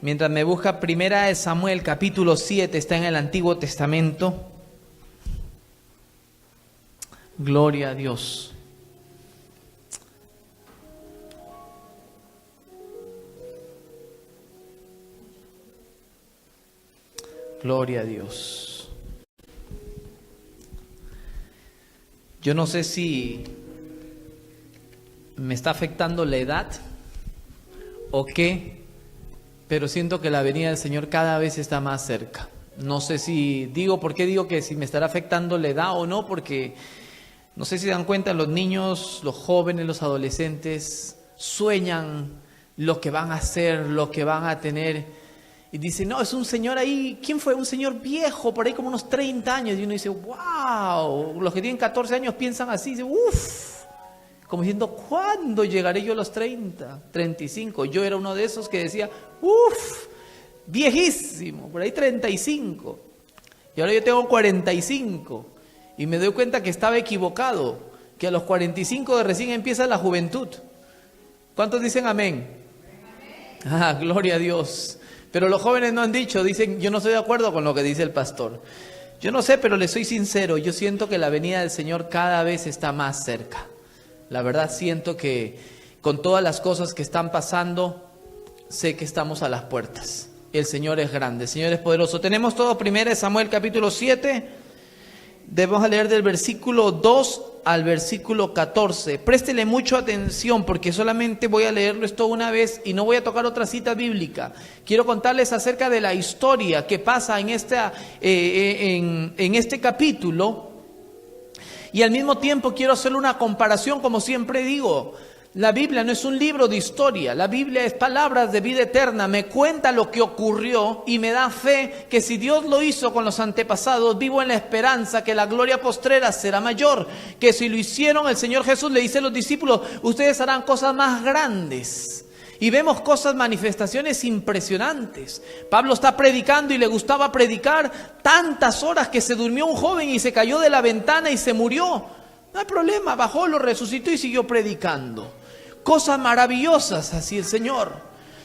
Mientras me busca, Primera de Samuel, capítulo 7, está en el Antiguo Testamento. Gloria a Dios. Gloria a Dios. Yo no sé si me está afectando la edad o qué, pero siento que la venida del Señor cada vez está más cerca. No sé si digo, ¿por qué digo que si me estará afectando la edad o no? Porque no sé si se dan cuenta, los niños, los jóvenes, los adolescentes sueñan lo que van a hacer, lo que van a tener. Y dicen, no, es un señor ahí, ¿quién fue? Un señor viejo, por ahí como unos 30 años. Y uno dice, wow, los que tienen 14 años piensan así, dicen, uff. Como diciendo, ¿cuándo llegaré yo a los 30, 35? Yo era uno de esos que decía, uff, viejísimo, por ahí 35. Y ahora yo tengo 45. Y me doy cuenta que estaba equivocado, que a los 45 de recién empieza la juventud. ¿Cuántos dicen amén? Ah, gloria a Dios. Pero los jóvenes no han dicho, dicen, yo no estoy de acuerdo con lo que dice el pastor. Yo no sé, pero le soy sincero, yo siento que la venida del Señor cada vez está más cerca. La verdad siento que con todas las cosas que están pasando, sé que estamos a las puertas. El Señor es grande, el Señor es poderoso. Tenemos todo 1 Samuel capítulo 7. Debemos leer del versículo 2 al versículo 14. Préstele mucha atención porque solamente voy a leerlo esto una vez y no voy a tocar otra cita bíblica. Quiero contarles acerca de la historia que pasa en este capítulo. Y al mismo tiempo quiero hacerle una comparación, como siempre digo. La Biblia no es un libro de historia, la Biblia es palabras de vida eterna, me cuenta lo que ocurrió y me da fe que si Dios lo hizo con los antepasados, vivo en la esperanza que la gloria postrera será mayor, que si lo hicieron, el Señor Jesús le dice a los discípulos, ustedes harán cosas más grandes. Y vemos cosas, manifestaciones impresionantes. Pablo está predicando y le gustaba predicar tantas horas que se durmió un joven y se cayó de la ventana y se murió. No hay problema, bajó, lo resucitó y siguió predicando. Cosas maravillosas, así el Señor.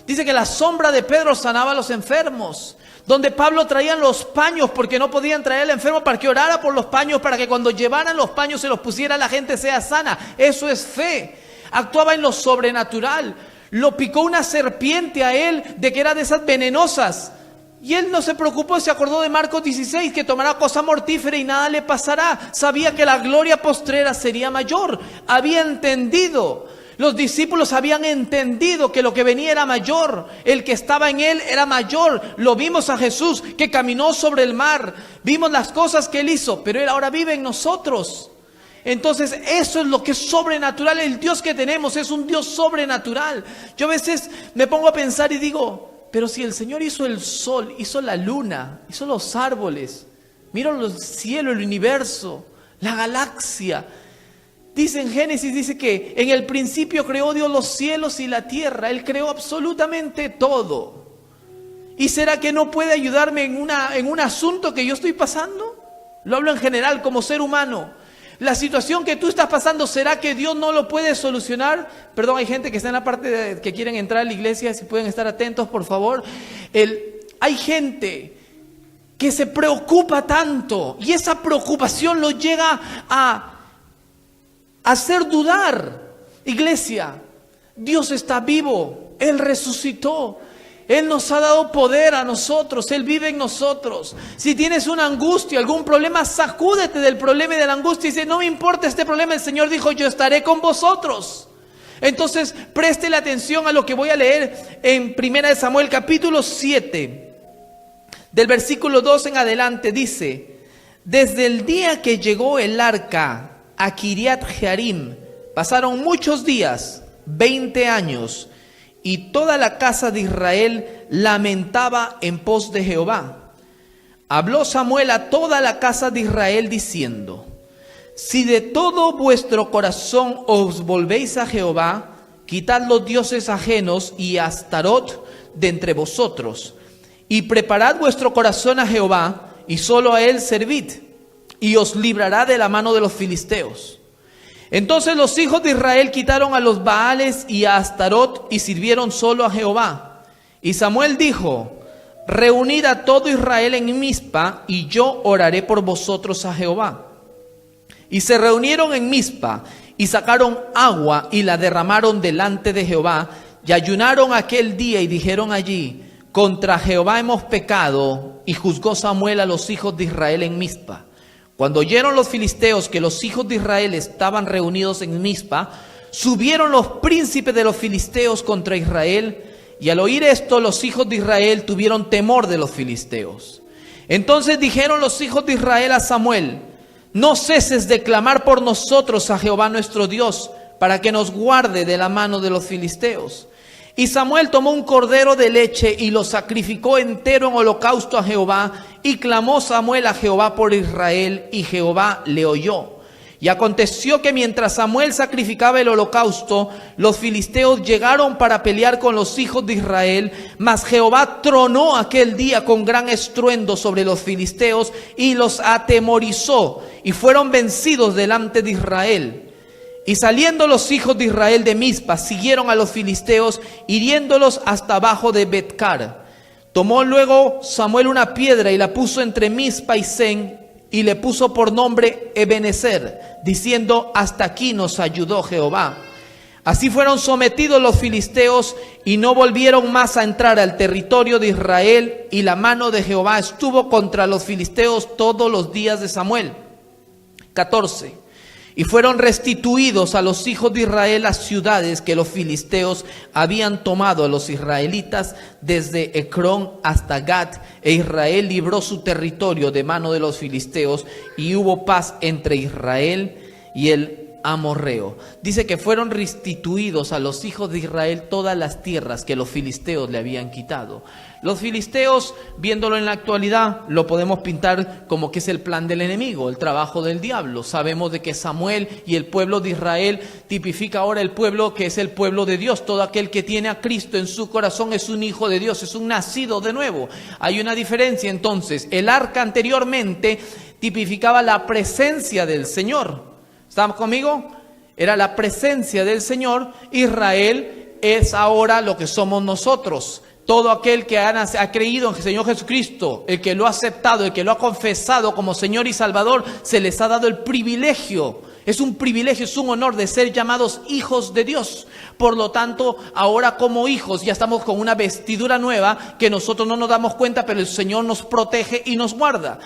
Dice que la sombra de Pedro sanaba a los enfermos. Donde Pablo traían los paños porque no podían traer al enfermo para que orara por los paños, para que cuando llevaran los paños se los pusiera la gente sea sana. Eso es fe. Actuaba en lo sobrenatural. Lo picó una serpiente a él de que era de esas venenosas. Y él no se preocupó, se acordó de Marcos 16, que tomará cosa mortífera y nada le pasará. Sabía que la gloria postrera sería mayor. Había entendido. Los discípulos habían entendido que lo que venía era mayor. El que estaba en él era mayor. Lo vimos a Jesús que caminó sobre el mar. Vimos las cosas que él hizo, pero él ahora vive en nosotros. Entonces eso es lo que es sobrenatural. El Dios que tenemos es un Dios sobrenatural. Yo a veces me pongo a pensar y digo, pero si el Señor hizo el sol, hizo la luna, hizo los árboles, mira los cielos, el universo, la galaxia. Dice en Génesis, dice que en el principio creó Dios los cielos y la tierra. Él creó absolutamente todo. ¿Y será que no puede ayudarme en un asunto que yo estoy pasando? Lo hablo en general como ser humano. La situación que tú estás pasando, ¿será que Dios no lo puede solucionar? Perdón, hay gente que está en la parte que quieren entrar a la iglesia, si pueden estar atentos, por favor. Hay gente que se preocupa tanto y esa preocupación lo llega a hacer dudar. Iglesia, Dios está vivo, Él resucitó. Él nos ha dado poder a nosotros, Él vive en nosotros. Si tienes una angustia, algún problema, sacúdete del problema y de la angustia y dice, no me importa este problema, el Señor dijo, yo estaré con vosotros. Entonces, préstele atención a lo que voy a leer en 1 Samuel capítulo 7, del versículo 2 en adelante, dice, desde el día que llegó el arca a Kiriat Jearim, pasaron muchos días, 20 años, y toda la casa de Israel lamentaba en pos de Jehová. Habló Samuel a toda la casa de Israel diciendo, si de todo vuestro corazón os volvéis a Jehová, quitad los dioses ajenos y a Astarot de entre vosotros, y preparad vuestro corazón a Jehová, y solo a él servid, y os librará de la mano de los filisteos. Entonces los hijos de Israel quitaron a los Baales y a Astarot y sirvieron solo a Jehová. Y Samuel dijo: reunid a todo Israel en Mizpa, y yo oraré por vosotros a Jehová. Y se reunieron en Mizpa, y sacaron agua, y la derramaron delante de Jehová, y ayunaron aquel día, y dijeron allí: contra Jehová hemos pecado. Y juzgó Samuel a los hijos de Israel en Mizpa. Cuando oyeron los filisteos que los hijos de Israel estaban reunidos en Mizpa, subieron los príncipes de los filisteos contra Israel, y al oír esto los hijos de Israel tuvieron temor de los filisteos. Entonces dijeron los hijos de Israel a Samuel: no ceses de clamar por nosotros a Jehová nuestro Dios, para que nos guarde de la mano de los filisteos. Y Samuel tomó un cordero de leche y lo sacrificó entero en holocausto a Jehová, y clamó Samuel a Jehová por Israel, y Jehová le oyó. Y aconteció que mientras Samuel sacrificaba el holocausto, los filisteos llegaron para pelear con los hijos de Israel, mas Jehová tronó aquel día con gran estruendo sobre los filisteos y los atemorizó, y fueron vencidos delante de Israel. Y saliendo los hijos de Israel de Mizpa, siguieron a los filisteos, hiriéndolos hasta abajo de Betcar. Tomó luego Samuel una piedra y la puso entre Mizpa y Sen, y le puso por nombre Ebenezer, diciendo: hasta aquí nos ayudó Jehová. Así fueron sometidos los filisteos, y no volvieron más a entrar al territorio de Israel, y la mano de Jehová estuvo contra los filisteos todos los días de Samuel. 14. Y fueron restituidos a los hijos de Israel las ciudades que los filisteos habían tomado a los israelitas, desde Ecrón hasta Gat, e Israel libró su territorio de mano de los filisteos, y hubo paz entre Israel y el amorreo. Dice que fueron restituidos a los hijos de Israel todas las tierras que los filisteos le habían quitado. Los filisteos, viéndolo en la actualidad, lo podemos pintar como que es el plan del enemigo, el trabajo del diablo. Sabemos de que Samuel y el pueblo de Israel tipifica ahora el pueblo que es el pueblo de Dios. Todo aquel que tiene a Cristo en su corazón es un hijo de Dios, es un nacido de nuevo. Hay una diferencia entonces. El arca anteriormente tipificaba la presencia del Señor. ¿Estamos conmigo? Era la presencia del Señor. Israel es ahora lo que somos nosotros. Todo aquel que ha creído en el Señor Jesucristo, el que lo ha aceptado, el que lo ha confesado como Señor y Salvador, se les ha dado el privilegio. Es un privilegio, es un honor de ser llamados hijos de Dios. Por lo tanto, ahora como hijos ya estamos con una vestidura nueva que nosotros no nos damos cuenta, pero el Señor nos protege y nos guarda.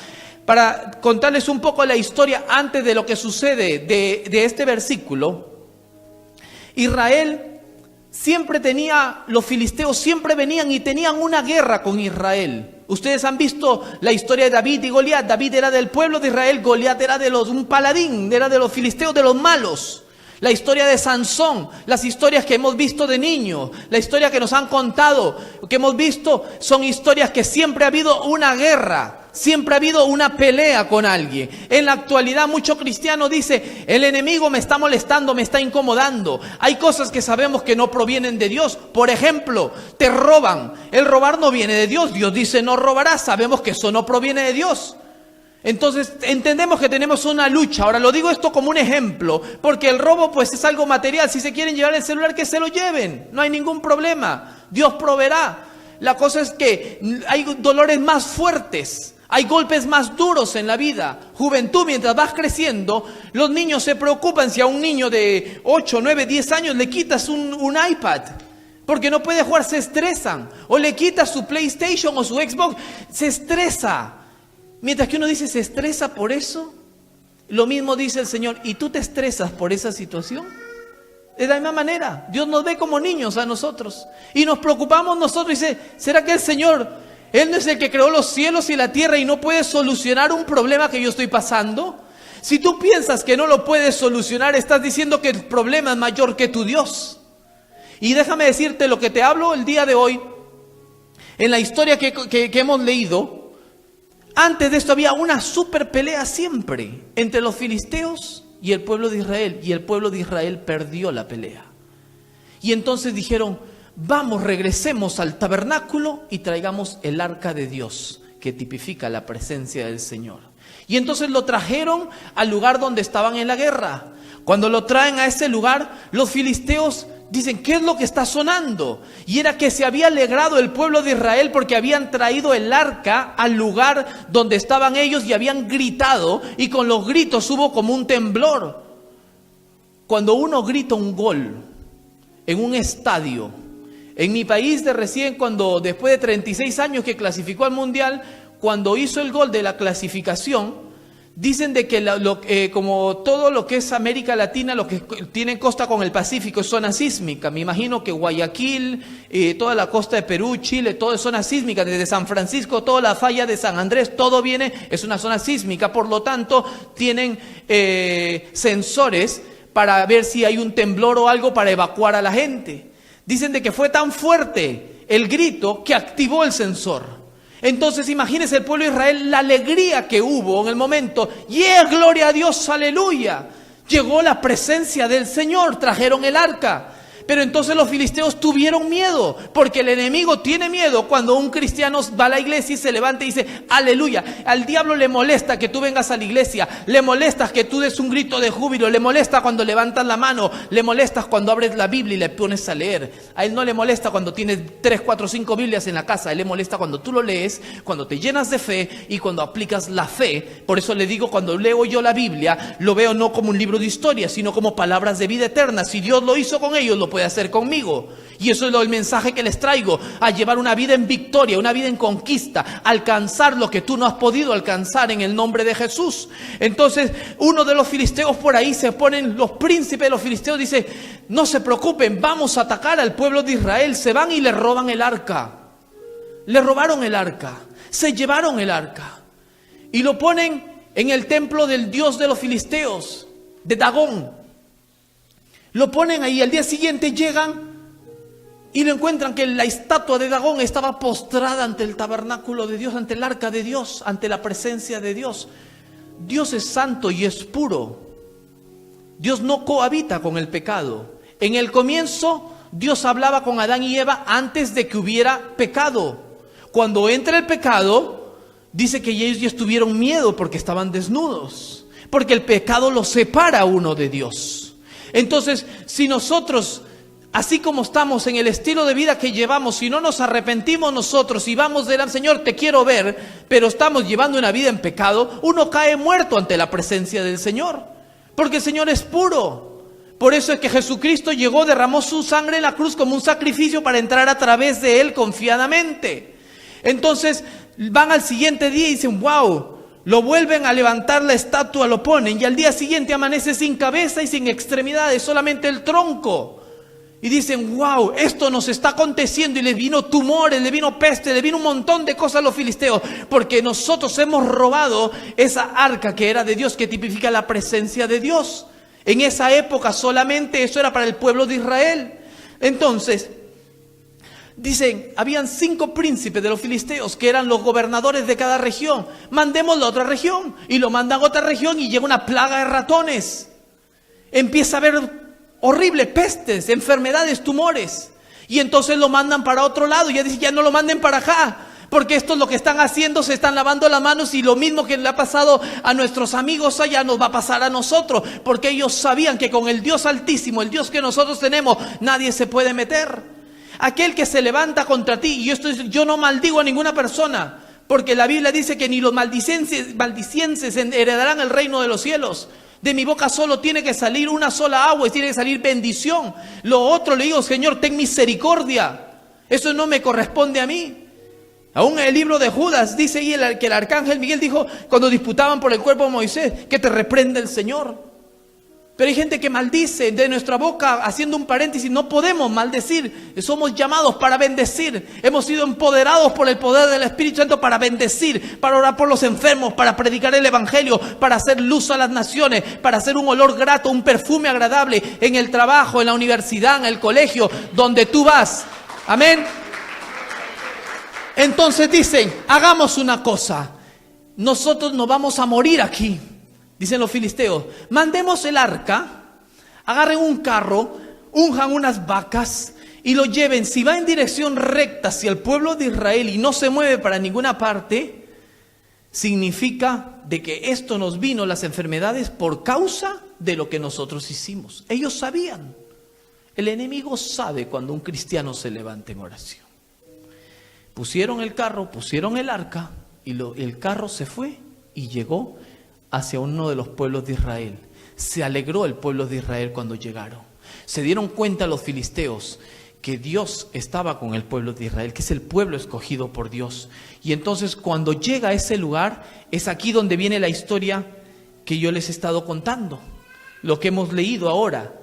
Para contarles un poco la historia antes de lo que sucede de este versículo, Israel siempre tenía, los filisteos siempre venían y tenían una guerra con Israel. Ustedes han visto la historia de David y Goliat. David era del pueblo de Israel, Goliat era un paladín, era de los filisteos, de los malos. La historia de Sansón, las historias que hemos visto de niño, la historia que nos han contado, que hemos visto, son historias que siempre ha habido una guerra. Siempre ha habido una pelea con alguien. En la actualidad mucho cristiano dice: el enemigo me está molestando, me está incomodando. Hay cosas que sabemos que no provienen de Dios. Por ejemplo, te roban. El robar no viene de Dios. Dios dice: no robarás. Sabemos que eso no proviene de Dios. Entonces entendemos que tenemos una lucha. Ahora lo digo esto como un ejemplo, porque el robo pues es algo material. Si se quieren llevar el celular, que se lo lleven. No hay ningún problema. Dios proveerá. La cosa es que hay dolores más fuertes. Hay golpes más duros en la vida. Juventud, mientras vas creciendo, los niños se preocupan si a un niño de 8, 9, 10 años le quitas un iPad, porque no puede jugar, se estresan. O le quitas su PlayStation o su Xbox, se estresa. Mientras que uno dice, ¿se estresa por eso? Lo mismo dice el Señor. ¿Y tú te estresas por esa situación? De la misma manera, Dios nos ve como niños a nosotros. Y nos preocupamos nosotros y dice, ¿será que el Señor... Él no es el que creó los cielos y la tierra y no puede solucionar un problema que yo estoy pasando? Si tú piensas que no lo puedes solucionar, estás diciendo que el problema es mayor que tu Dios. Y déjame decirte lo que te hablo el día de hoy. En la historia que hemos leído, antes de esto había una super pelea siempre entre los filisteos y el pueblo de Israel. Y el pueblo de Israel perdió la pelea. Y entonces dijeron, vamos, regresemos al tabernáculo y traigamos el arca de Dios, que tipifica la presencia del Señor. Y entonces lo trajeron al lugar donde estaban en la guerra. Cuando lo traen a ese lugar, los filisteos Dicen, ¿qué es lo que está sonando? Y era que se había alegrado el pueblo de Israel porque habían traído el arca al lugar donde estaban ellos y habían gritado, y con los gritos hubo como un temblor. Cuando uno grita un gol en un estadio, en mi país de recién, cuando después de 36 años que clasificó al Mundial, cuando hizo el gol de la clasificación, dicen de que como todo lo que es América Latina, lo que tiene costa con el Pacífico es zona sísmica. Me imagino que Guayaquil, toda la costa de Perú, Chile, todo es zona sísmica. Desde San Francisco, toda la falla de San Andrés, todo es una zona sísmica. Por lo tanto, tienen sensores para ver si hay un temblor o algo para evacuar a la gente. Dicen de que fue tan fuerte el grito que activó el sensor. Entonces imagínense el pueblo de Israel, la alegría que hubo en el momento. Gloria a Dios, aleluya. Llegó la presencia del Señor, trajeron el arca. Pero entonces los filisteos tuvieron miedo, porque el enemigo tiene miedo cuando un cristiano va a la iglesia y se levanta y dice, aleluya. Al diablo le molesta que tú vengas a la iglesia, le molesta que tú des un grito de júbilo, le molesta cuando levantas la mano, le molesta cuando abres la Biblia y le pones a leer. A él no le molesta cuando tienes 3, 4, 5 Biblias en la casa, a él le molesta cuando tú lo lees, cuando te llenas de fe y cuando aplicas la fe. Por eso le digo, cuando leo yo la Biblia, lo veo no como un libro de historia, sino como palabras de vida eterna. Si Dios lo hizo con ellos, lo puede hacer conmigo. Y eso es el mensaje que les traigo, a llevar una vida en victoria, una vida en conquista, alcanzar lo que tú no has podido alcanzar en el nombre de Jesús. Entonces uno de los filisteos por ahí se ponen, los príncipes de los filisteos dice, no se preocupen, vamos a atacar al pueblo de Israel. Se van y le roban el arca. Le robaron el arca, se llevaron el arca y lo ponen en el templo del dios de los filisteos, de Dagón. Lo ponen ahí, al día siguiente llegan y lo encuentran que la estatua de Dagón estaba postrada ante el tabernáculo de Dios, ante el arca de Dios, ante la presencia de Dios. Dios es santo y es puro. Dios no cohabita con el pecado. En el comienzo, Dios hablaba con Adán y Eva antes de que hubiera pecado. Cuando entra el pecado, dice que ellos ya tuvieron miedo porque estaban desnudos, porque el pecado los separa a uno de Dios. Entonces, si nosotros, así como estamos en el estilo de vida que llevamos, si no nos arrepentimos nosotros y vamos delante, Señor, te quiero ver, pero estamos llevando una vida en pecado, uno cae muerto ante la presencia del Señor, porque el Señor es puro. Por eso es que Jesucristo llegó, derramó su sangre en la cruz como un sacrificio para entrar a través de Él confiadamente. Entonces, van al siguiente día y dicen, wow, lo vuelven a levantar la estatua, lo ponen, y al día siguiente amanece sin cabeza y sin extremidades, solamente el tronco. Y dicen, wow, esto nos está aconteciendo, y les vino tumores, le vino peste, le vino un montón de cosas a los filisteos, porque nosotros hemos robado esa arca que era de Dios, que tipifica la presencia de Dios. En esa época solamente eso era para el pueblo de Israel. Entonces, dicen, habían 5 príncipes de los filisteos que eran los gobernadores de cada región. Mandémoslo a otra región. Y lo mandan a otra región y llega una plaga de ratones. Empieza a haber horribles pestes, enfermedades, tumores. Y entonces lo mandan para otro lado. Ya dicen, ya no lo manden para acá, porque esto es lo que están haciendo, se están lavando las manos, y lo mismo que le ha pasado a nuestros amigos allá nos va a pasar a nosotros, porque ellos sabían que con el Dios Altísimo, el Dios que nosotros tenemos, nadie se puede meter. Aquel que se levanta contra ti, y yo no maldigo a ninguna persona, porque la Biblia dice que ni los maldicienses heredarán el reino de los cielos. De mi boca solo tiene que salir una sola agua y tiene que salir bendición. Lo otro le digo, Señor, ten misericordia. Eso no me corresponde a mí. Aún en el libro de Judas dice ahí que el arcángel Miguel dijo, cuando disputaban por el cuerpo de Moisés, que te reprenda el Señor. Pero hay gente que maldice. De nuestra boca, haciendo un paréntesis, no podemos maldecir. Somos llamados para bendecir. Hemos sido empoderados por el poder del Espíritu Santo para bendecir, para orar por los enfermos, para predicar el Evangelio, para hacer luz a las naciones, para hacer un olor grato, un perfume agradable en el trabajo, en la universidad, en el colegio, donde tú vas. Amén. Entonces dicen, hagamos una cosa. Nosotros no vamos a morir aquí. Dicen los filisteos, mandemos el arca, agarren un carro, unjan unas vacas y lo lleven. Si va en dirección recta hacia el pueblo de Israel y no se mueve para ninguna parte, significa de que esto nos vino, las enfermedades, por causa de lo que nosotros hicimos. Ellos sabían. El enemigo sabe cuando un cristiano se levanta en oración. Pusieron el carro, pusieron el arca y el carro se fue y llegó hacia uno de los pueblos de Israel. Se alegró el pueblo de Israel cuando llegaron. Se dieron cuenta los filisteos que Dios estaba con el pueblo de Israel, que es el pueblo escogido por Dios. Y entonces cuando llega a ese lugar, es aquí donde viene la historia que yo les he estado contando, lo que hemos leído ahora.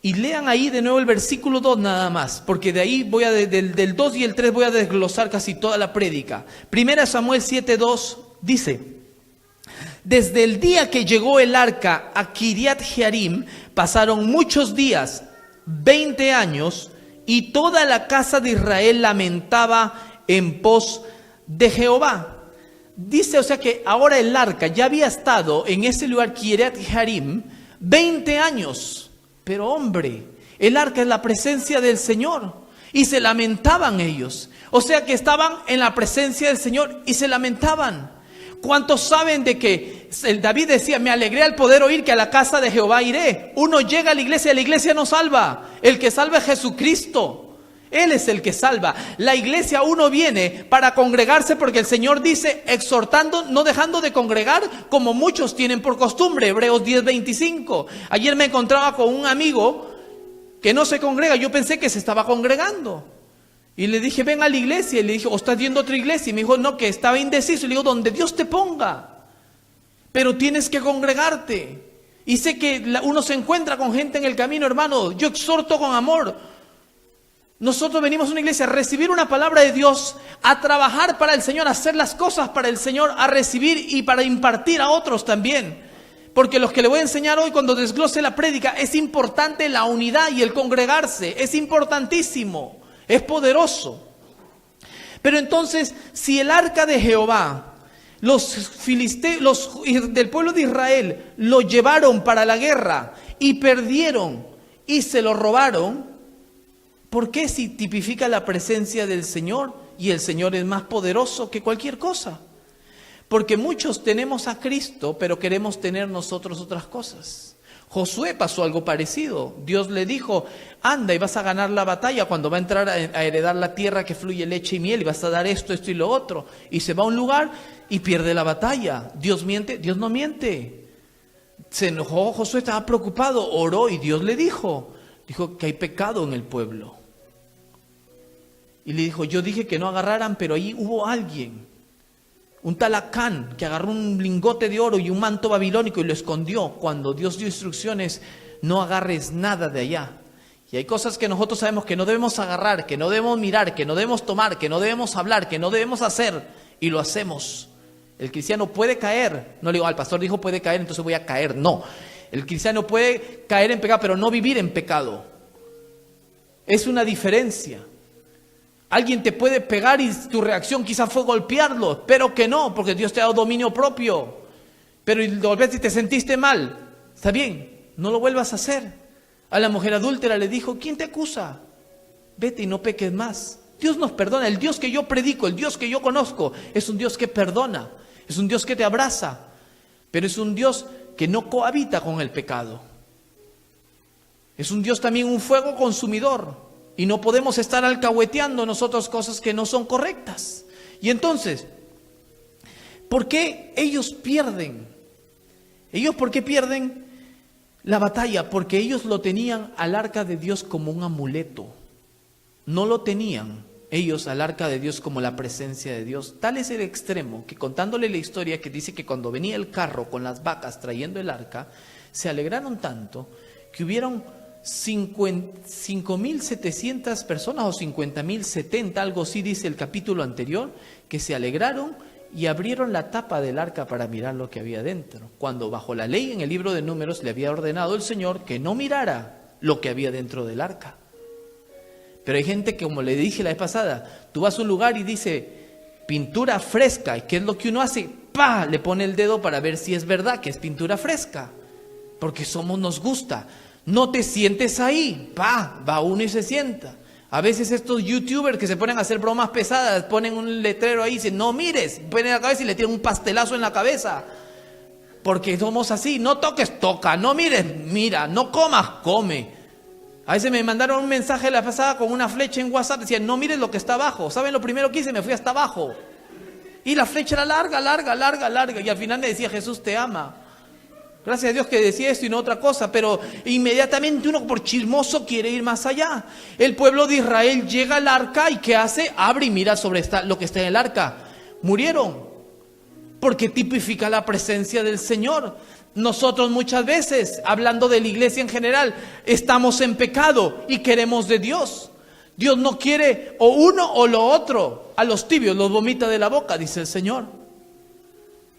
Y lean ahí de nuevo el versículo 2 nada más, porque de ahí voy a del 2 y el 3 voy a desglosar casi toda la prédica. Primera Samuel 7:2 dice: desde el día que llegó el arca a Kiriat Jearim, pasaron muchos días, 20 años, y toda la casa de Israel lamentaba en pos de Jehová. Dice, o sea que ahora el arca ya había estado en ese lugar, Kiriat Jearim, 20 años. Pero hombre, el arca es la presencia del Señor y se lamentaban ellos. O sea que estaban en la presencia del Señor y se lamentaban. ¿Cuántos saben de que David decía, me alegré al poder oír que a la casa de Jehová iré? Uno llega a la iglesia no salva. El que salva es Jesucristo. Él es el que salva. La iglesia uno viene para congregarse porque el Señor dice, exhortando, no dejando de congregar como muchos tienen por costumbre. Hebreos 10:25. Ayer me encontraba con un amigo que no se congrega. Yo pensé que se estaba congregando. Y le dije, ven a la iglesia. Y le dije, ¿o estás yendo a otra iglesia? Y me dijo, no, que estaba indeciso. Y le digo, donde Dios te ponga. Pero tienes que congregarte. Y sé que uno se encuentra con gente en el camino, hermano. Yo exhorto con amor. Nosotros venimos a una iglesia a recibir una palabra de Dios, a trabajar para el Señor, a hacer las cosas para el Señor, a recibir y para impartir a otros también. Porque los que le voy a enseñar hoy cuando desglose la prédica, es importante la unidad y el congregarse, es importantísimo, es poderoso. Pero entonces, si el arca de Jehová, los filisteos del pueblo de Israel lo llevaron para la guerra y perdieron y se lo robaron, ¿por qué si tipifica la presencia del Señor y el Señor es más poderoso que cualquier cosa? Porque muchos tenemos a Cristo, pero queremos tener nosotros otras cosas. Josué pasó algo parecido. Dios le dijo, anda y vas a ganar la batalla cuando va a entrar a heredar la tierra que fluye leche y miel y vas a dar esto, esto y lo otro. Y se va a un lugar y pierde la batalla. ¿Dios miente? Dios no miente. Se enojó, Josué estaba preocupado, oró y Dios le dijo que hay pecado en el pueblo. Y le dijo, yo dije que no agarraran, pero ahí hubo alguien, un tal Acán, que agarró un lingote de oro y un manto babilónico y lo escondió. Cuando Dios dio instrucciones, no agarres nada de allá. Y hay cosas que nosotros sabemos que no debemos agarrar, que no debemos mirar, que no debemos tomar, que no debemos hablar, que no debemos hacer, y lo hacemos. El cristiano puede caer. No le digo, el pastor dijo puede caer, entonces voy a caer. No, el cristiano puede caer en pecado, pero no vivir en pecado. Es una diferencia. Alguien te puede pegar y tu reacción quizás fue golpearlo. Espero que no, porque Dios te ha dado dominio propio. Pero volvés y te sentiste mal. Está bien, no lo vuelvas a hacer. A la mujer adúltera le dijo, ¿quién te acusa? Vete y no peques más. Dios nos perdona. El Dios que yo predico, el Dios que yo conozco, es un Dios que perdona. Es un Dios que te abraza. Pero es un Dios que no cohabita con el pecado. Es un Dios también, un fuego consumidor. Y no podemos estar alcahueteando nosotros cosas que no son correctas. Y entonces, ¿por qué ellos pierden? ¿Ellos por qué pierden la batalla? Porque ellos lo tenían al arca de Dios como un amuleto. No lo tenían ellos al arca de Dios como la presencia de Dios. Tal es el extremo que, contándole la historia, que dice que cuando venía el carro con las vacas trayendo el arca, se alegraron tanto que hubieron 5.700 personas o 50.070, algo así dice el capítulo anterior, que se alegraron y abrieron la tapa del arca para mirar lo que había dentro, cuando bajo la ley en el libro de Números le había ordenado el Señor que no mirara lo que había dentro del arca. Pero hay gente que, como le dije la vez pasada, tú vas a un lugar y dice pintura fresca, ¿y qué es lo que uno hace? ¡Pah! Le pone el dedo para ver si es verdad que es pintura fresca, porque nos gusta. No te sientes ahí, va uno y se sienta. A veces estos youtubers que se ponen a hacer bromas pesadas, ponen un letrero ahí y dicen, no mires, ponen la cabeza y le tiran un pastelazo en la cabeza. Porque somos así, no toques, toca, no mires, mira, no comas, come. A veces me mandaron un mensaje la pasada con una flecha en WhatsApp. Decían, no mires lo que está abajo. ¿Saben lo primero que hice? Me fui hasta abajo. Y la flecha era larga, larga, larga, larga. Y al final me decía, Jesús te ama. Gracias a Dios que decía esto y no otra cosa. Pero inmediatamente uno por chismoso quiere ir más allá. El pueblo de Israel llega al arca y ¿qué hace? Abre y mira sobre lo que está en el arca. Murieron. Porque tipifica la presencia del Señor. Nosotros muchas veces, hablando de la iglesia en general, estamos en pecado y queremos de Dios. Dios no quiere o uno o lo otro. A los tibios los vomita de la boca, dice el Señor.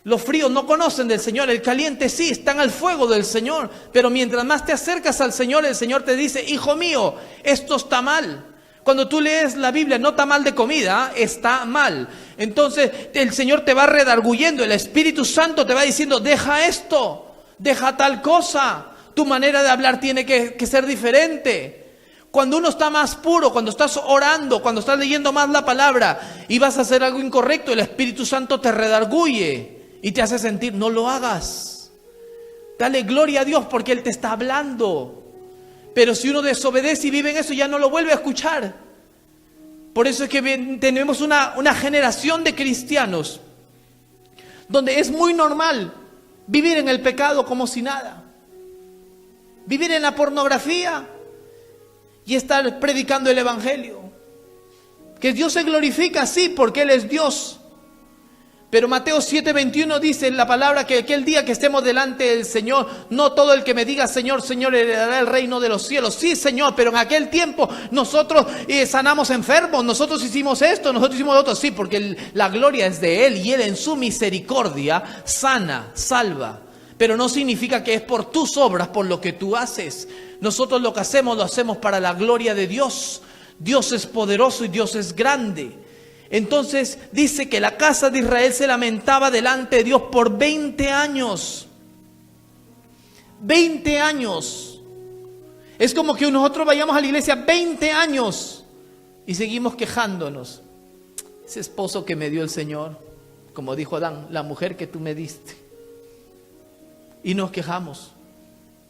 Los fríos no conocen del Señor, el caliente sí, están al fuego del Señor. Pero mientras más te acercas al Señor, el Señor te dice, hijo mío, esto está mal. Cuando tú lees la Biblia, no está mal de comida, está mal. Entonces el Señor te va redarguyendo, el Espíritu Santo te va diciendo, deja esto, deja tal cosa. Tu manera de hablar tiene que ser diferente. Cuando uno está más puro, cuando estás orando, cuando estás leyendo más la palabra y vas a hacer algo incorrecto, el Espíritu Santo te redarguye y te hace sentir, no lo hagas. Dale gloria a Dios porque Él te está hablando. Pero si uno desobedece y vive en eso, ya no lo vuelve a escuchar. Por eso es que tenemos una generación de cristianos donde es muy normal vivir en el pecado como si nada. Vivir en la pornografía y estar predicando el evangelio. Que Dios se glorifica, sí, porque Él es Dios. Pero Mateo 7:21 dice en la palabra que aquel día que estemos delante del Señor, no todo el que me diga Señor, Señor, heredará el reino de los cielos. Sí, Señor, pero en aquel tiempo nosotros sanamos enfermos, nosotros hicimos esto, nosotros hicimos lo otro. Sí, porque la gloria es de Él y Él en su misericordia sana, salva. Pero no significa que es por tus obras, por lo que tú haces. Nosotros lo hacemos para la gloria de Dios. Dios es poderoso y Dios es grande. Entonces dice que la casa de Israel se lamentaba delante de Dios por 20 años. 20 años. Es como que nosotros vayamos a la iglesia 20 años y seguimos quejándonos. Ese esposo que me dio el Señor, como dijo Adán, la mujer que tú me diste. Y nos quejamos.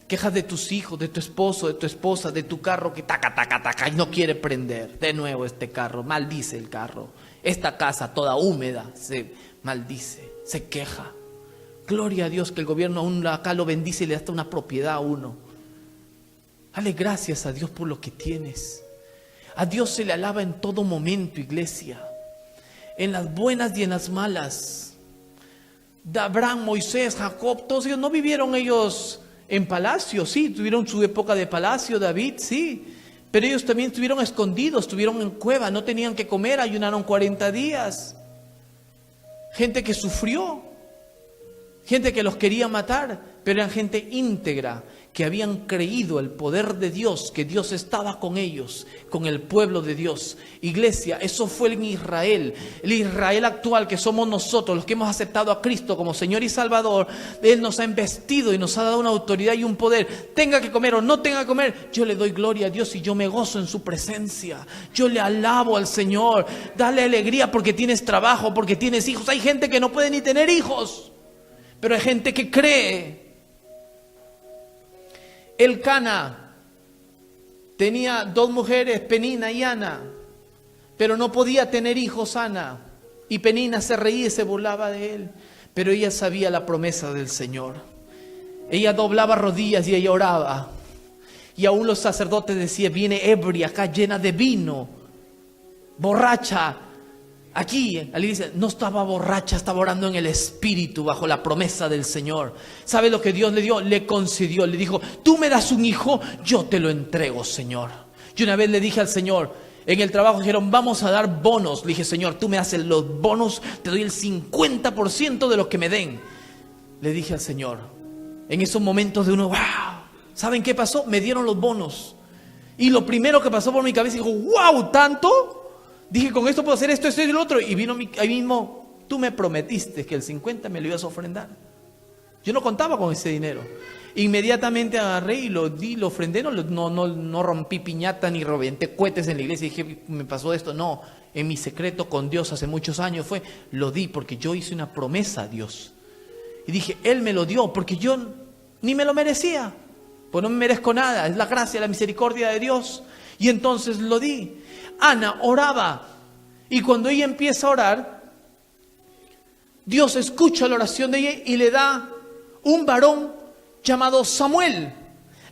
Quejas de tus hijos, de tu esposo, de tu esposa, de tu carro que taca, taca, taca y no quiere prender. De nuevo este carro, maldice el carro. Esta casa toda húmeda se maldice, se queja. Gloria a Dios que el gobierno aún acá lo bendice y le da hasta una propiedad a uno. Dale gracias a Dios por lo que tienes. A Dios se le alaba en todo momento, iglesia. En las buenas y en las malas. Abraham, Moisés, Jacob, todos ellos no vivieron ellos en palacio, sí, tuvieron su época de palacio, David, sí. Pero ellos también estuvieron escondidos, estuvieron en cueva, no tenían que comer, ayunaron 40 días. Gente que sufrió, gente que los quería matar, pero eran gente íntegra, que habían creído el poder de Dios, que Dios estaba con ellos, con el pueblo de Dios. Iglesia, eso fue en Israel. El Israel actual que somos nosotros, los que hemos aceptado a Cristo como Señor y Salvador. Él nos ha investido y nos ha dado una autoridad y un poder. Tenga que comer o no tenga que comer, yo le doy gloria a Dios y yo me gozo en su presencia. Yo le alabo al Señor. Dale alegría porque tienes trabajo, porque tienes hijos. Hay gente que no puede ni tener hijos, pero hay gente que cree. Elcana tenía 2 mujeres, Penina y Ana, pero no podía tener hijos Ana. Y Penina se reía y se burlaba de él, pero ella sabía la promesa del Señor. Ella doblaba rodillas y ella oraba. Y aún los sacerdotes decían, viene ebria acá llena de vino, borracha. Aquí, la iglesia no estaba borracha, estaba orando en el Espíritu bajo la promesa del Señor. ¿Sabe lo que Dios le dio? Le concedió, le dijo, tú me das un hijo, yo te lo entrego, Señor. Yo una vez le dije al Señor, en el trabajo dijeron, vamos a dar bonos. Le dije, Señor, tú me haces los bonos, te doy el 50% de lo que me den. Le dije al Señor, en esos momentos de uno, wow, ¿saben qué pasó? Me dieron los bonos. Y lo primero que pasó por mi cabeza, dijo, wow, ¿tanto? Dije, con esto puedo hacer esto, esto y lo otro. Y vino ahí mismo, tú me prometiste que el 50 me lo ibas a ofrendar. Yo no contaba con ese dinero. Inmediatamente agarré y lo di, lo ofrendé. No rompí piñata ni reventé cohetes en la iglesia y dije, me pasó esto. No, en mi secreto con Dios hace muchos años lo di porque yo hice una promesa a Dios. Y dije, Él me lo dio porque yo ni me lo merecía. pues no me merezco nada, es la gracia, la misericordia de Dios. Y entonces lo di. Ana oraba, y cuando ella empieza a orar, Dios escucha la oración de ella y le da un varón llamado Samuel,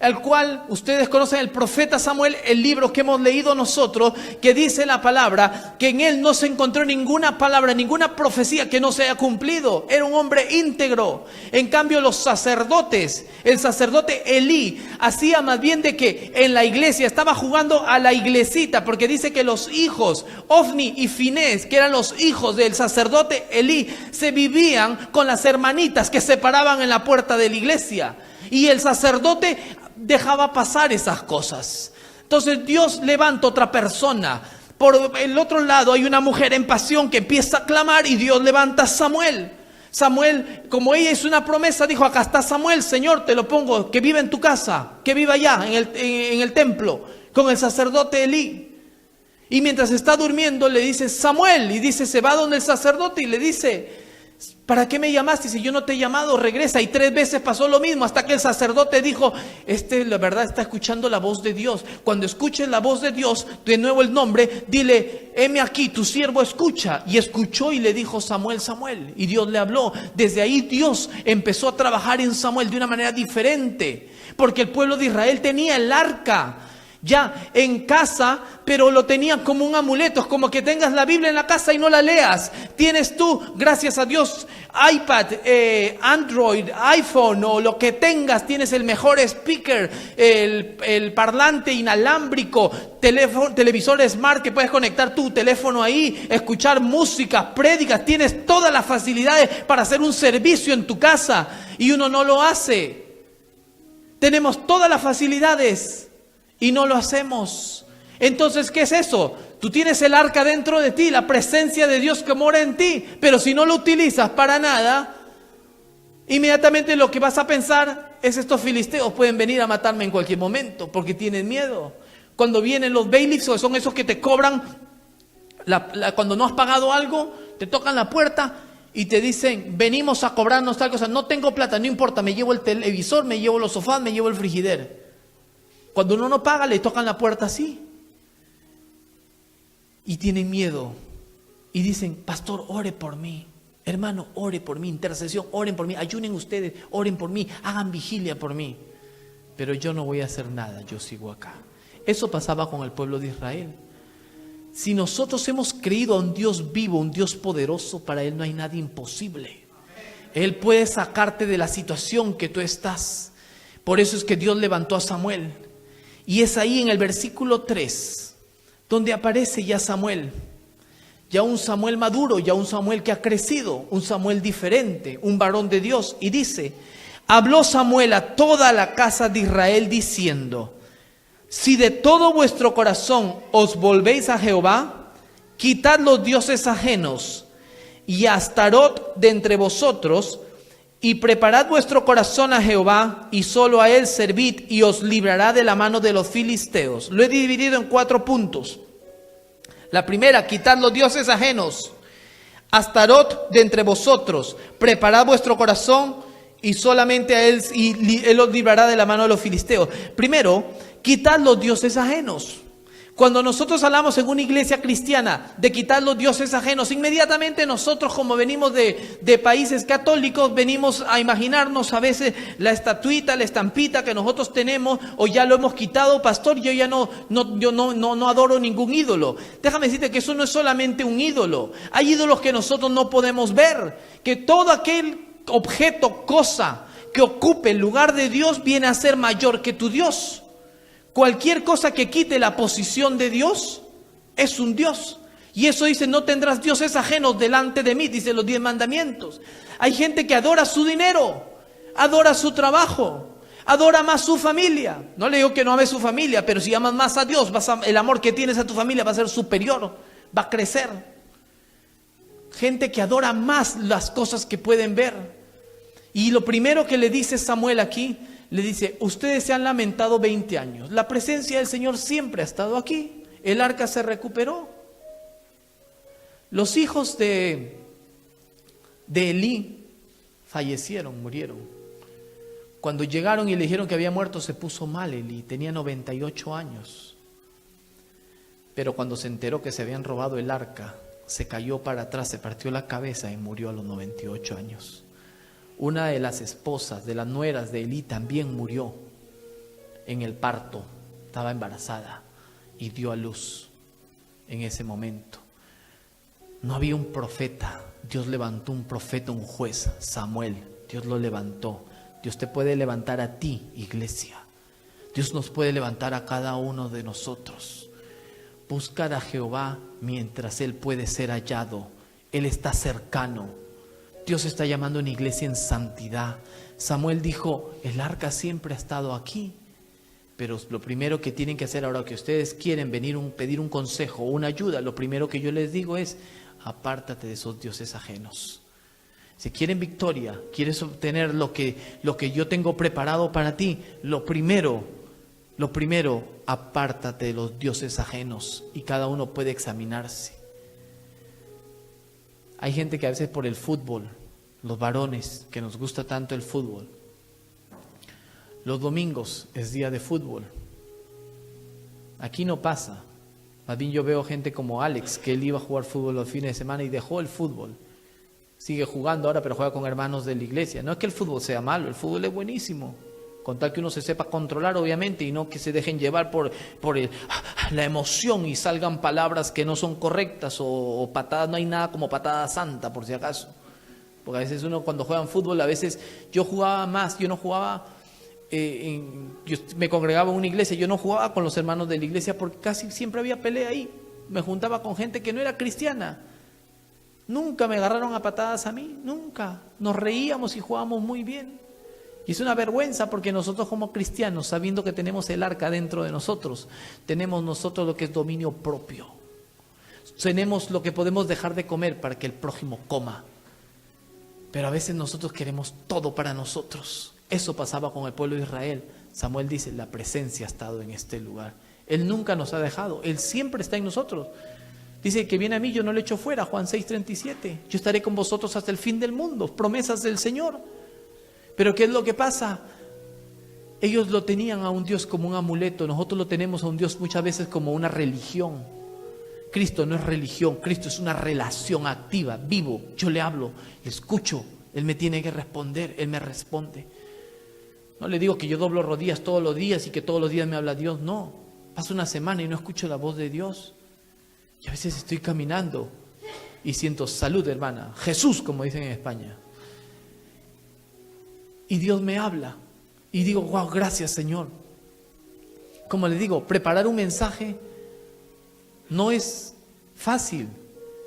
el cual ustedes conocen, el profeta Samuel, el libro que hemos leído nosotros, que dice la palabra que en él no se encontró ninguna palabra, ninguna profecía que no se haya cumplido. Era un hombre íntegro. En cambio, los sacerdotes, el sacerdote Elí, hacía más bien de que en la iglesia estaba jugando a la iglesita, porque dice que los hijos Ofni y Finés, que eran los hijos del sacerdote Elí, se vivían con las hermanitas que se paraban en la puerta de la iglesia. Y el sacerdote dejaba pasar esas cosas. Entonces Dios levanta otra persona. Por el otro lado hay una mujer en pasión que empieza a clamar y Dios levanta a Samuel. Samuel, como ella hizo una promesa, dijo: acá está Samuel, Señor, te lo pongo, que viva en tu casa, que viva allá en el templo con el sacerdote Elí. Y mientras está durmiendo le dice Samuel, y dice, se va donde el sacerdote y le dice: ¿para qué me llamaste? Si yo no te he llamado, regresa. Y 3 veces pasó lo mismo, hasta que el sacerdote dijo: la verdad está escuchando la voz de Dios. Cuando escuches la voz de Dios, de nuevo el nombre, dile: heme aquí, tu siervo escucha. Y escuchó y le dijo: Samuel, Samuel. Y Dios le habló. Desde ahí Dios empezó a trabajar en Samuel de una manera diferente, porque el pueblo de Israel tenía el arca ya en casa, pero lo tenían como un amuleto. Es como que tengas la Biblia en la casa y no la leas. Tienes tú, gracias a Dios, iPad, Android, iPhone o lo que tengas. Tienes el mejor speaker, el parlante inalámbrico, televisor smart que puedes conectar tu teléfono ahí, escuchar música, prédicas. Tienes todas las facilidades para hacer un servicio en tu casa y uno no lo hace. Tenemos todas las facilidades y no lo hacemos. Entonces, ¿qué es eso? Tú tienes el arca dentro de ti, la presencia de Dios que mora en ti, pero si no lo utilizas para nada, inmediatamente lo que vas a pensar es: estos filisteos pueden venir a matarme en cualquier momento, porque tienen miedo. Cuando vienen los bailiffs, o son esos que te cobran cuando no has pagado algo, te tocan la puerta y te dicen: venimos a cobrarnos tal cosa. No tengo plata, no importa, me llevo el televisor, me llevo los sofás, me llevo el frigider. Cuando uno no paga, le tocan la puerta así. Y tienen miedo. Y dicen: pastor, ore por mí. Hermano, ore por mí. Intercesión, oren por mí. Ayunen ustedes, oren por mí. Hagan vigilia por mí. Pero yo no voy a hacer nada, yo sigo acá. Eso pasaba con el pueblo de Israel. Si nosotros hemos creído a un Dios vivo, un Dios poderoso, para Él no hay nada imposible. Él puede sacarte de la situación que tú estás. Por eso es que Dios levantó a Samuel. Y es ahí en el versículo 3 donde aparece ya Samuel. Ya un Samuel maduro, ya un Samuel que ha crecido, un Samuel diferente, un varón de Dios. Y dice: habló Samuel a toda la casa de Israel diciendo: si de todo vuestro corazón os volvéis a Jehová, quitad los dioses ajenos y a Astarot de entre vosotros, y preparad vuestro corazón a Jehová, y solo a Él servid, y os librará de la mano de los filisteos. Lo he dividido en 4 puntos. La primera: quitad los dioses ajenos. Astarot de entre vosotros. Preparad vuestro corazón, y solamente a Él, y Él os librará de la mano de los filisteos. Primero, quitad los dioses ajenos. Cuando nosotros hablamos en una iglesia cristiana de quitar los dioses ajenos, inmediatamente nosotros, como venimos de países católicos, venimos a imaginarnos a veces la estatuita, la estampita que nosotros tenemos, o ya lo hemos quitado. Pastor, yo ya no adoro ningún ídolo. Déjame decirte que eso no es solamente un ídolo. Hay ídolos que nosotros no podemos ver, que todo aquel objeto, cosa que ocupe el lugar de Dios viene a ser mayor que tu Dios. Cualquier cosa que quite la posición de Dios es un Dios. Y eso dice: no tendrás dioses ajenos delante de mí, dice los 10 mandamientos. Hay gente que adora su dinero, adora su trabajo, adora más su familia. No le digo que no ame su familia, pero si amas más a Dios, el amor que tienes a tu familia va a ser superior, va a crecer. Gente que adora más las cosas que pueden ver. Y lo primero que le dice Samuel aquí, le dice: ustedes se han lamentado 20 años. La presencia del Señor siempre ha estado aquí. El arca se recuperó. Los hijos de Elí fallecieron, murieron. Cuando llegaron y le dijeron que había muerto, se puso mal Elí, tenía 98 años. Pero cuando se enteró que se habían robado el arca, se cayó para atrás, se partió la cabeza y murió a los 98 años. Una de las esposas, de las nueras de Elí, también murió en el parto, estaba embarazada y dio a luz en ese momento. No había un profeta, Dios levantó un profeta, un juez, Samuel, Dios lo levantó. Dios te puede levantar a ti, iglesia. Dios nos puede levantar a cada uno de nosotros. Buscar a Jehová mientras Él puede ser hallado. Él está cercano. Dios está llamando a una iglesia en santidad. Samuel dijo, el arca siempre ha estado aquí. Pero lo primero que tienen que hacer ahora que ustedes quieren venir pedir un consejo o una ayuda, lo primero que yo les digo es, apártate de esos dioses ajenos. Si quieren victoria, quieres obtener lo que yo tengo preparado para ti, lo primero, apártate de los dioses ajenos y cada uno puede examinarse. Hay gente que a veces por el fútbol, los varones que nos gusta tanto el fútbol, los domingos es día de fútbol. Aquí no pasa. Más bien yo veo gente como Alex, que él iba a jugar fútbol los fines de semana y dejó el fútbol. Sigue jugando ahora, pero juega con hermanos de la iglesia. No es que el fútbol sea malo, el fútbol es buenísimo. Con tal que uno se sepa controlar, obviamente, y no que se dejen llevar por la emoción y salgan palabras que no son correctas o patadas. No hay nada como patada santa, por si acaso. Porque a veces uno cuando juega en fútbol, a veces yo jugaba más, yo no jugaba, yo me congregaba en una iglesia, yo no jugaba con los hermanos de la iglesia porque casi siempre había pelea ahí. Me juntaba con gente que no era cristiana. Nunca me agarraron a patadas a mí, nunca. Nos reíamos y jugábamos muy bien. Y es una vergüenza porque nosotros como cristianos, sabiendo que tenemos el arca dentro de nosotros, tenemos nosotros lo que es dominio propio. Tenemos lo que podemos dejar de comer para que el prójimo coma. Pero a veces nosotros queremos todo para nosotros. Eso pasaba con el pueblo de Israel. Samuel dice, la presencia ha estado en este lugar. Él nunca nos ha dejado, Él siempre está en nosotros. Dice que viene a mí, yo no lo echo fuera, Juan 6:37. Yo estaré con vosotros hasta el fin del mundo, promesas del Señor. Pero ¿qué es lo que pasa? Ellos lo tenían a un Dios como un amuleto, nosotros lo tenemos a un Dios muchas veces como una religión. Cristo no es religión, Cristo es una relación activa, vivo. Yo le hablo, le escucho, Él me tiene que responder, Él me responde. No le digo que yo doblo rodillas todos los días y que todos los días me habla Dios, no. Pasa una semana y no escucho la voz de Dios. Y a veces estoy caminando y siento salud, hermana, Jesús, como dicen en España. Y Dios me habla y digo, wow, gracias Señor. Como le digo, preparar un mensaje no es fácil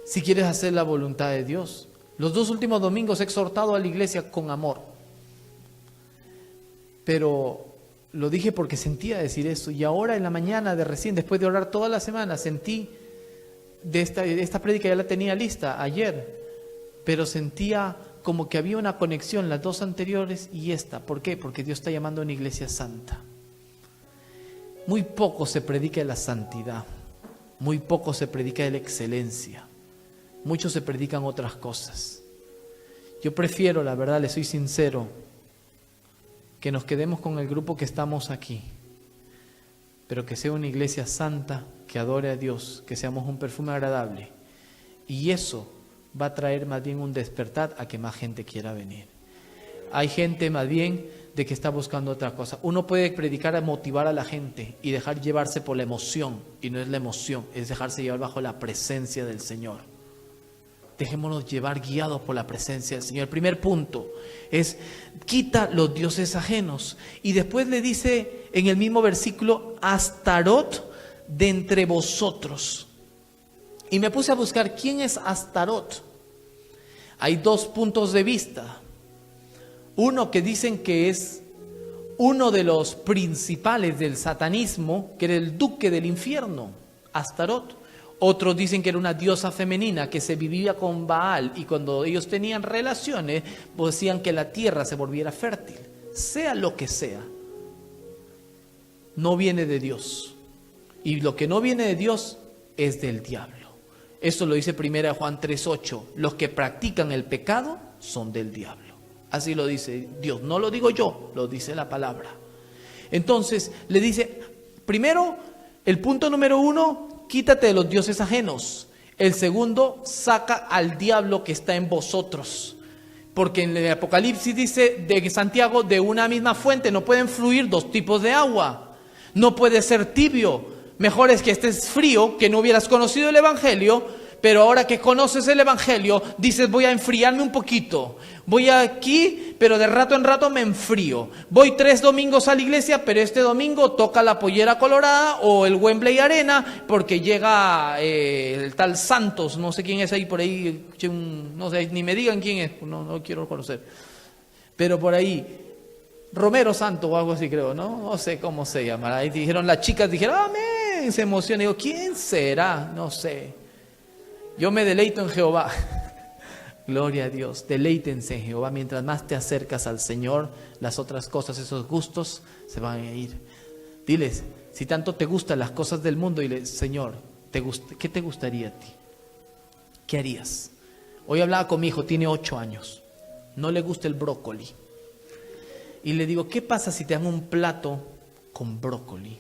si quieres hacer la voluntad de Dios. Los 2 últimos domingos he exhortado a la iglesia con amor. Pero lo dije porque sentía decir eso. Y ahora en la mañana de recién, después de orar toda la semana, sentí de esta prédica, ya la tenía lista ayer, pero sentía como que había una conexión, las 2 anteriores y esta. ¿Por qué? Porque Dios está llamando a una iglesia santa. Muy poco se predica de la santidad, muy poco se predica de la excelencia, muchos se predican otras cosas. Yo prefiero, la verdad, le soy sincero, que nos quedemos con el grupo que estamos aquí, pero que sea una iglesia santa, que adore a Dios, que seamos un perfume agradable. Y eso va a traer más bien un despertar a que más gente quiera venir. Hay gente más bien de que está buscando otra cosa. Uno puede predicar a motivar a la gente y dejar llevarse por la emoción, y no es la emoción, es dejarse llevar bajo la presencia del Señor. Dejémonos llevar guiados por la presencia del Señor. El primer punto es, quita los dioses ajenos. Y después le dice en el mismo versículo, Astarot de entre vosotros. Y me puse a buscar quién es Astarot. Hay 2 puntos de vista. Uno que dicen que es uno de los principales del satanismo, que era el duque del infierno, Astarot. Otros dicen que era una diosa femenina que se vivía con Baal, y cuando ellos tenían relaciones, pues decían que la tierra se volviera fértil. Sea lo que sea, no viene de Dios. Y lo que no viene de Dios es del diablo. Eso lo dice 1 Juan 3:8. Los que practican el pecado son del diablo. Así lo dice Dios, no lo digo yo, lo dice la palabra. Entonces le dice, primero, el punto número 1, quítate de los dioses ajenos. El segundo, saca al diablo que está en vosotros. Porque en el Apocalipsis dice de Santiago, de una misma fuente no pueden fluir dos tipos de agua. No puede ser tibio. Mejor es que estés frío, que no hubieras conocido el Evangelio, pero ahora que conoces el Evangelio, dices voy a enfriarme un poquito. Voy aquí, pero de rato en rato me enfrío. Voy 3 domingos a la iglesia, pero este domingo toca la Pollera Colorada o el Wembley Arena, porque llega el tal Santos, no sé quién es ahí por ahí, no sé, ni me digan quién es, no quiero conocer. Pero por ahí, Romero Santo o algo así creo, no sé cómo se llamará. Ahí dijeron, las chicas dijeron, amén, se emocionan. Digo, ¿quién será? No sé. Yo me deleito en Jehová. Gloria a Dios. Deleítense en Jehová. Mientras más te acercas al Señor, las otras cosas, esos gustos, se van a ir. Diles, si tanto te gustan las cosas del mundo, dile, Señor, ¿qué te gustaría a ti? ¿Qué harías? Hoy hablaba con mi hijo, tiene 8 años. No le gusta el brócoli. Y le digo, ¿qué pasa si te dan un plato con brócoli?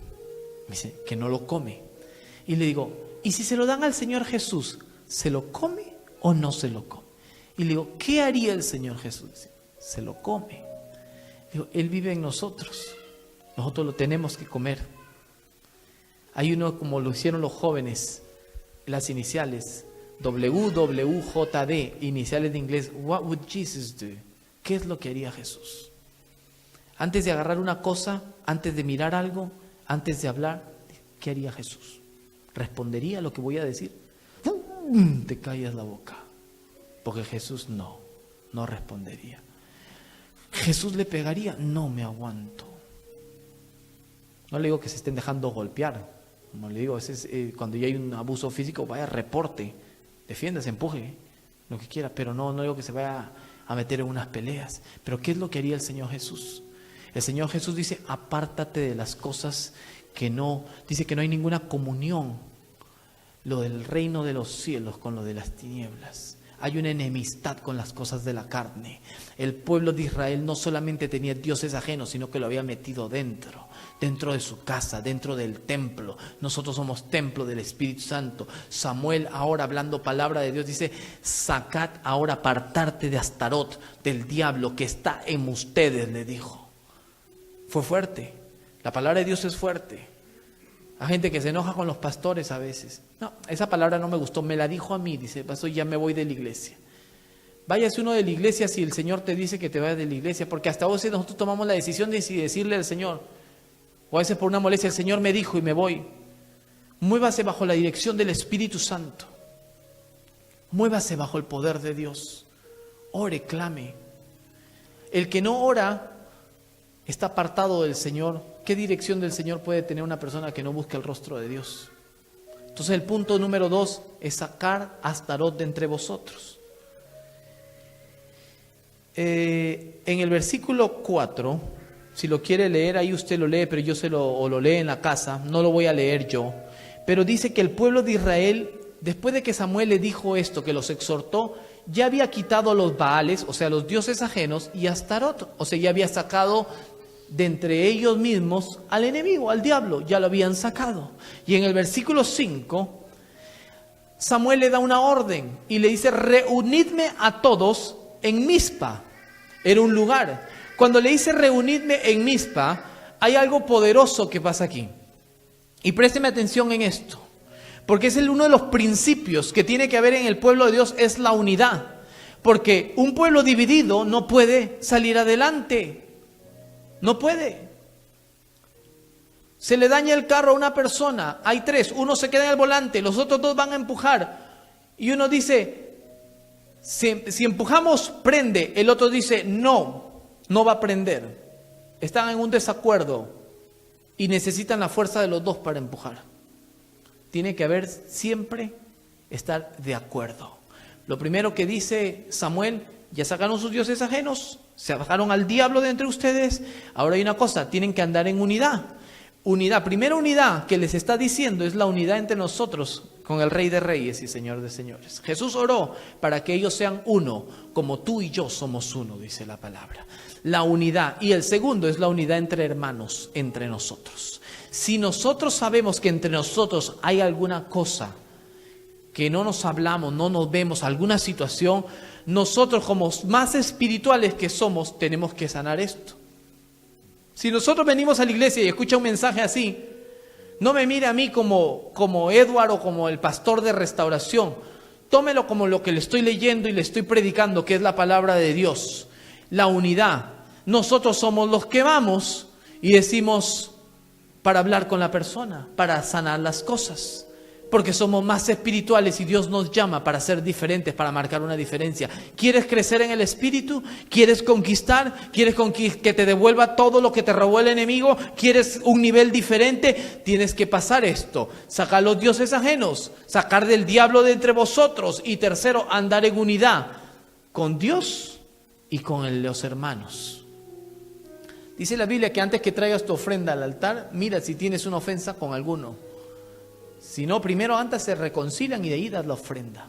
Me dice, que no lo come. Y le digo, ¿y si se lo dan al Señor Jesús? ¿Se lo come o no se lo come? Y le digo, ¿qué haría el Señor Jesús? Dice, se lo come. Digo, Él vive en nosotros. Nosotros lo tenemos que comer. Hay uno como lo hicieron los jóvenes, las iniciales, WWJD, iniciales de inglés. What would Jesus do? ¿Qué es lo que haría Jesús? Antes de agarrar una cosa, antes de mirar algo, antes de hablar, ¿qué haría Jesús? ¿Respondería a lo que voy a decir? Te callas la boca, porque Jesús no respondería. ¿Jesús le pegaría? No me aguanto. No le digo que se estén dejando golpear, como le digo, cuando ya hay un abuso físico, vaya, reporte, defiéndase, empuje, lo que quiera, pero no digo que se vaya a meter en unas peleas. Pero ¿qué es lo que haría el Señor Jesús? El Señor Jesús dice, apártate de las cosas dice que no hay ninguna comunión, lo del reino de los cielos con lo de las tinieblas. Hay una enemistad con las cosas de la carne. El pueblo de Israel no solamente tenía dioses ajenos, sino que lo había metido dentro de su casa, dentro del templo. Nosotros somos templo del Espíritu Santo. Samuel, ahora hablando palabra de Dios, dice, sacad ahora, apartarte de Astarot, del diablo que está en ustedes, le dijo. Fue fuerte. La palabra de Dios es fuerte. Hay gente que se enoja con los pastores a veces. No, esa palabra no me gustó, me la dijo a mí, dice, pastor, ya me voy de la iglesia. Váyase uno de la iglesia si el Señor te dice que te vayas de la iglesia, porque hasta hoy nosotros tomamos la decisión de decirle al Señor, o a veces por una molestia, el Señor me dijo y me voy. Muévase bajo la dirección del Espíritu Santo. Muévase bajo el poder de Dios. Ore, clame. El que no ora está apartado del Señor. ¿Qué dirección del Señor puede tener una persona que no busca el rostro de Dios? Entonces el punto número 2 es sacar a Astarot de entre vosotros. En el versículo 4, si lo quiere leer, ahí usted lo lee, pero yo lo lee en la casa, no lo voy a leer yo. Pero dice que el pueblo de Israel, después de que Samuel le dijo esto, que los exhortó, ya había quitado a los Baales, o sea, los dioses ajenos, y a Astarot, o sea, ya había sacado de entre ellos mismos al enemigo, al diablo, ya lo habían sacado. Y en el versículo 5, Samuel le da una orden y le dice, reunidme a todos en Mizpa. Era un lugar. Cuando le dice reunidme en Mizpa, hay algo poderoso que pasa aquí. Y présteme atención en esto, porque es uno de los principios que tiene que haber en el pueblo de Dios, es la unidad. Porque un pueblo dividido no puede salir adelante. No puede. Se le daña el carro a una persona, hay 3, uno se queda en el volante, los otros 2 van a empujar. Y uno dice, si empujamos, prende. El otro dice, no va a prender. Están en un desacuerdo y necesitan la fuerza de los 2 para empujar. Tiene que haber siempre estar de acuerdo. Lo primero que dice Samuel, ya sacaron sus dioses ajenos, se bajaron al diablo de entre ustedes. Ahora hay una cosa, tienen que andar en unidad. Primera unidad que les está diciendo es la unidad entre nosotros con el Rey de Reyes y Señor de Señores. Jesús oró para que ellos sean uno, como tú y yo somos uno, dice la palabra. La unidad. Y el segundo es la unidad entre hermanos, entre nosotros. Si nosotros sabemos que entre nosotros hay alguna cosa que no nos hablamos, no nos vemos, alguna situación, nosotros como más espirituales que somos, tenemos que sanar esto. Si nosotros venimos a la iglesia y escucha un mensaje así, no me mire a mí como Edward o como el pastor de restauración. Tómelo como lo que le estoy leyendo y le estoy predicando, que es la palabra de Dios. La unidad. Nosotros somos los que vamos y decimos para hablar con la persona, para sanar las cosas. Porque somos más espirituales y Dios nos llama para ser diferentes, para marcar una diferencia. ¿Quieres crecer en el espíritu? ¿Quieres conquistar? ¿Quieres que te devuelva todo lo que te robó el enemigo? ¿Quieres un nivel diferente? Tienes que pasar esto. Sacar los dioses ajenos, sacar del diablo de entre vosotros. Y tercero, andar en unidad con Dios y con los hermanos. Dice la Biblia que antes que traigas tu ofrenda al altar, mira si tienes una ofensa con alguno. Si no, primero antes se reconcilian y de ahí das la ofrenda.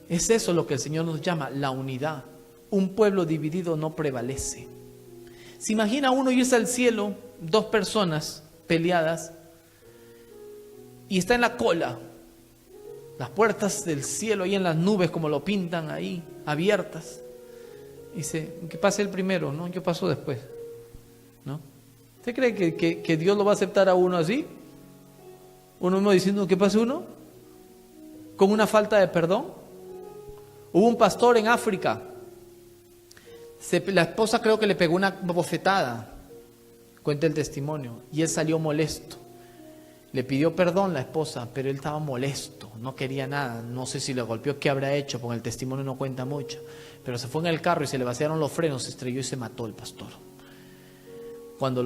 Es eso lo que el Señor nos llama, la unidad. Un pueblo dividido no prevalece. ¿Se imagina uno irse al cielo, dos personas peleadas, y está en la cola, las puertas del cielo ahí en las nubes como lo pintan ahí, abiertas? Y dice, que pase el primero, ¿no? Yo paso después, ¿no? ¿Usted cree que Dios lo va a aceptar a uno así? Uno mismo diciendo, ¿qué pasa uno? Con una falta de perdón. Hubo un pastor en África. La esposa creo que le pegó una bofetada. Cuenta el testimonio. Y él salió molesto. Le pidió perdón la esposa, pero él estaba molesto. No quería nada. No sé si le golpeó, qué habrá hecho, porque el testimonio no cuenta mucho. Pero se fue en el carro y se le vaciaron los frenos, se estrelló y se mató el pastor. Cuando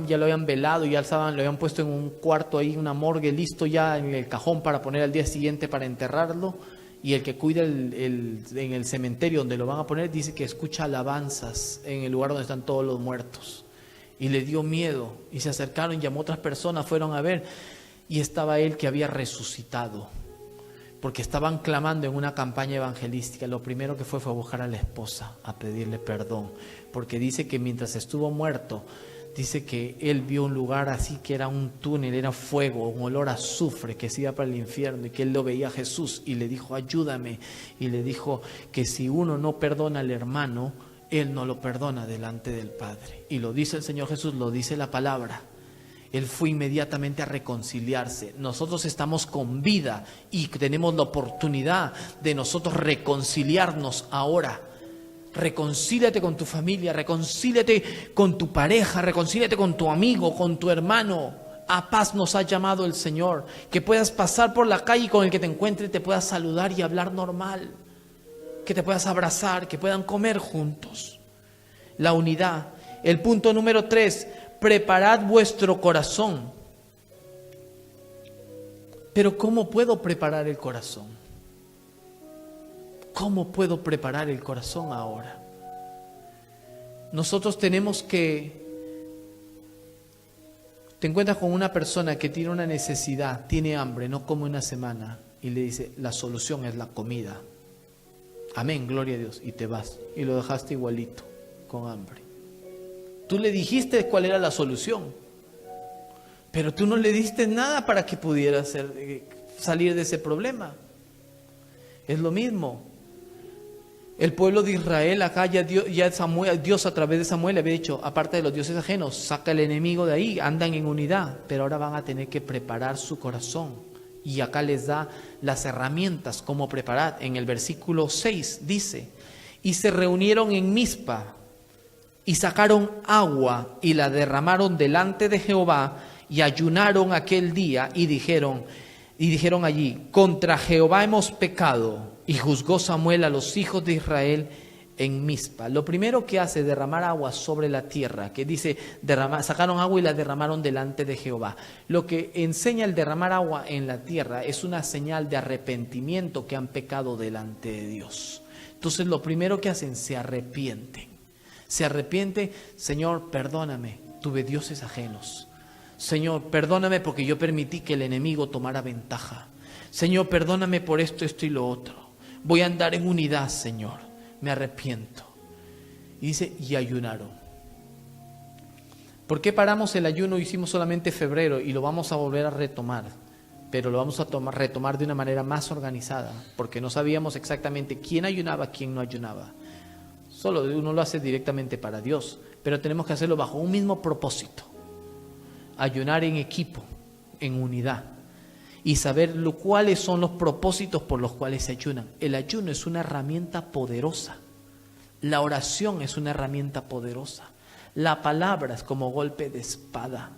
ya lo habían velado, lo habían puesto en un cuarto ahí, una morgue, listo ya en el cajón para poner al día siguiente para enterrarlo. Y el que cuida en el cementerio donde lo van a poner dice que escucha alabanzas en el lugar donde están todos los muertos. Y le dio miedo y se acercaron, llamó a otras personas, fueron a ver y estaba él que había resucitado. Porque estaban clamando en una campaña evangelística. Lo primero que fue a buscar a la esposa, a pedirle perdón. Porque dice que mientras estuvo muerto, dice que él vio un lugar así que era un túnel, era fuego, un olor a azufre que se iba para el infierno, y que él lo veía a Jesús y le dijo, ayúdame. Y le dijo que si uno no perdona al hermano, él no lo perdona delante del Padre. Y lo dice el Señor Jesús, lo dice la palabra. Él fue inmediatamente a reconciliarse. Nosotros estamos con vida y tenemos la oportunidad de nosotros reconciliarnos ahora. Reconcíliate con tu familia, reconcíliate con tu pareja, reconcíliate con tu amigo, con tu hermano. A paz nos ha llamado el Señor. Que puedas pasar por la calle y con el que te encuentre te puedas saludar y hablar normal. Que te puedas abrazar, que puedan comer juntos. La unidad. El punto número 3. Preparad vuestro corazón. Pero ¿cómo puedo preparar el corazón? ¿Cómo puedo preparar el corazón ahora? Nosotros tenemos que... Te encuentras con una persona que tiene una necesidad, tiene hambre, no come una semana, y le dice, la solución es la comida. Amén, gloria a Dios. Y te vas, y lo dejaste igualito, con hambre. Tú le dijiste cuál era la solución, pero tú no le diste nada para que pudiera salir de ese problema. Es lo mismo. El pueblo de Israel, acá Dios a través de Samuel le había dicho, aparte de los dioses ajenos, saca el enemigo de ahí, andan en unidad, pero ahora van a tener que preparar su corazón. Y acá les da las herramientas cómo preparar. En el versículo 6 dice, y se reunieron en Mizpa, y sacaron agua y la derramaron delante de Jehová, y ayunaron aquel día y dijeron allí, contra Jehová hemos pecado. Y juzgó Samuel a los hijos de Israel en Mizpa. Lo primero que hace es derramar agua sobre la tierra, que dice, sacaron agua y la derramaron delante de Jehová. Lo que enseña el derramar agua en la tierra es una señal de arrepentimiento, que han pecado delante de Dios. Entonces lo primero que hacen, se arrepienten. Se arrepiente, Señor, perdóname, tuve dioses ajenos. Señor, perdóname porque yo permití que el enemigo tomara ventaja. Señor, perdóname por esto, esto y lo otro. Voy a andar en unidad, Señor. Me arrepiento. Y dice, y ayunaron. ¿Por qué paramos el ayuno? Hicimos solamente febrero y lo vamos a volver a retomar. Pero lo vamos a retomar de una manera más organizada. Porque no sabíamos exactamente quién ayunaba, quién no ayunaba. Solo uno lo hace directamente para Dios. Pero tenemos que hacerlo bajo un mismo propósito. Ayunar en equipo, en unidad. Y saber cuáles son los propósitos por los cuales se ayunan. El ayuno es una herramienta poderosa. La oración es una herramienta poderosa. La palabra es como golpe de espada.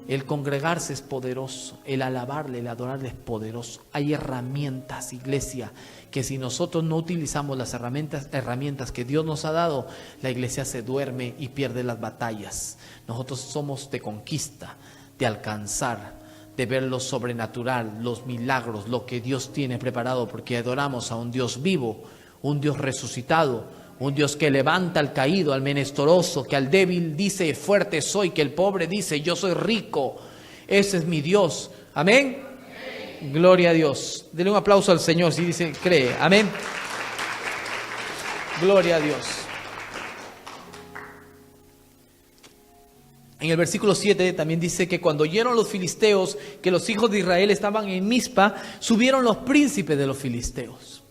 El congregarse es poderoso. El alabarle, el adorarle es poderoso. Hay herramientas, iglesia, que si nosotros no utilizamos las herramientas que Dios nos ha dado, la iglesia se duerme y pierde las batallas. Nosotros somos de conquista, de alcanzar, de ver lo sobrenatural, los milagros, lo que Dios tiene preparado, porque adoramos a un Dios vivo, un Dios resucitado, un Dios que levanta al caído, al menesteroso, que al débil dice fuerte soy, que el pobre dice yo soy rico. Ese es mi Dios. Amén. Amén. Gloria a Dios. Denle un aplauso al Señor si dice cree. Amén. Gloria a Dios. En el versículo 7 también dice que cuando oyeron los filisteos que los hijos de Israel estaban en Mizpa, subieron los príncipes de los filisteos.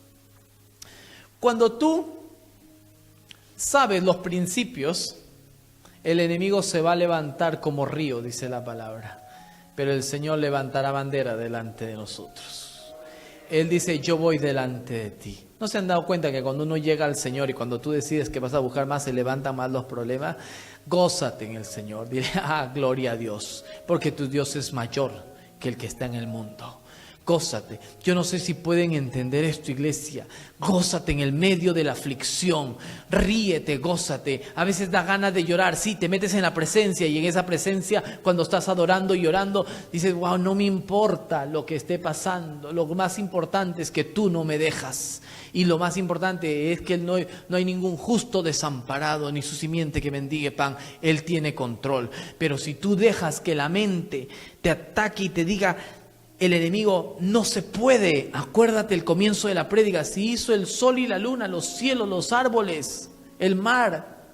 Cuando tú sabes los principios, el enemigo se va a levantar como río, dice la palabra. Pero el Señor levantará bandera delante de nosotros. Él dice, yo voy delante de ti. ¿No se han dado cuenta que cuando uno llega al Señor y cuando tú decides que vas a buscar más, se levantan más los problemas? Gózate en el Señor. Dile, gloria a Dios, porque tu Dios es mayor que el que está en el mundo. Gózate. Yo no sé si pueden entender esto, iglesia. Gózate en el medio de la aflicción. Ríete, gózate. A veces da ganas de llorar. Sí, te metes en la presencia y en esa presencia, cuando estás adorando y llorando, dices, wow, no me importa lo que esté pasando. Lo más importante es que tú no me dejas. Y lo más importante es que no hay ningún justo desamparado, ni su simiente que mendigue pan. Él tiene control. Pero si tú dejas que la mente te ataque y te diga, el enemigo no se puede. Acuérdate el comienzo de la prédica. Si hizo el sol y la luna, los cielos, los árboles, el mar,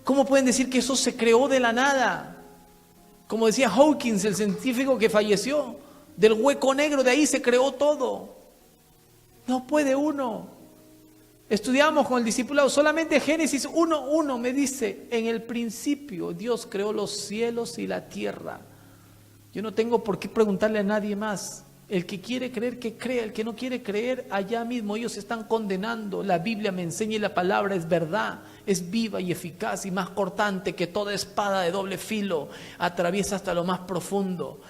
¿cómo pueden decir que eso se creó de la nada? Como decía Hawkins, el científico que falleció, del hueco negro, de ahí se creó todo. No puede uno. Estudiamos con el discipulado solamente Génesis 1:1 me dice, en el principio Dios creó los cielos y la tierra. Yo no tengo por qué preguntarle a nadie más. El que quiere creer, que crea. El que no quiere creer, allá mismo ellos se están condenando. La Biblia me enseña y la palabra es verdad. Es viva y eficaz y más cortante que toda espada de doble filo. Atraviesa hasta lo más profundo.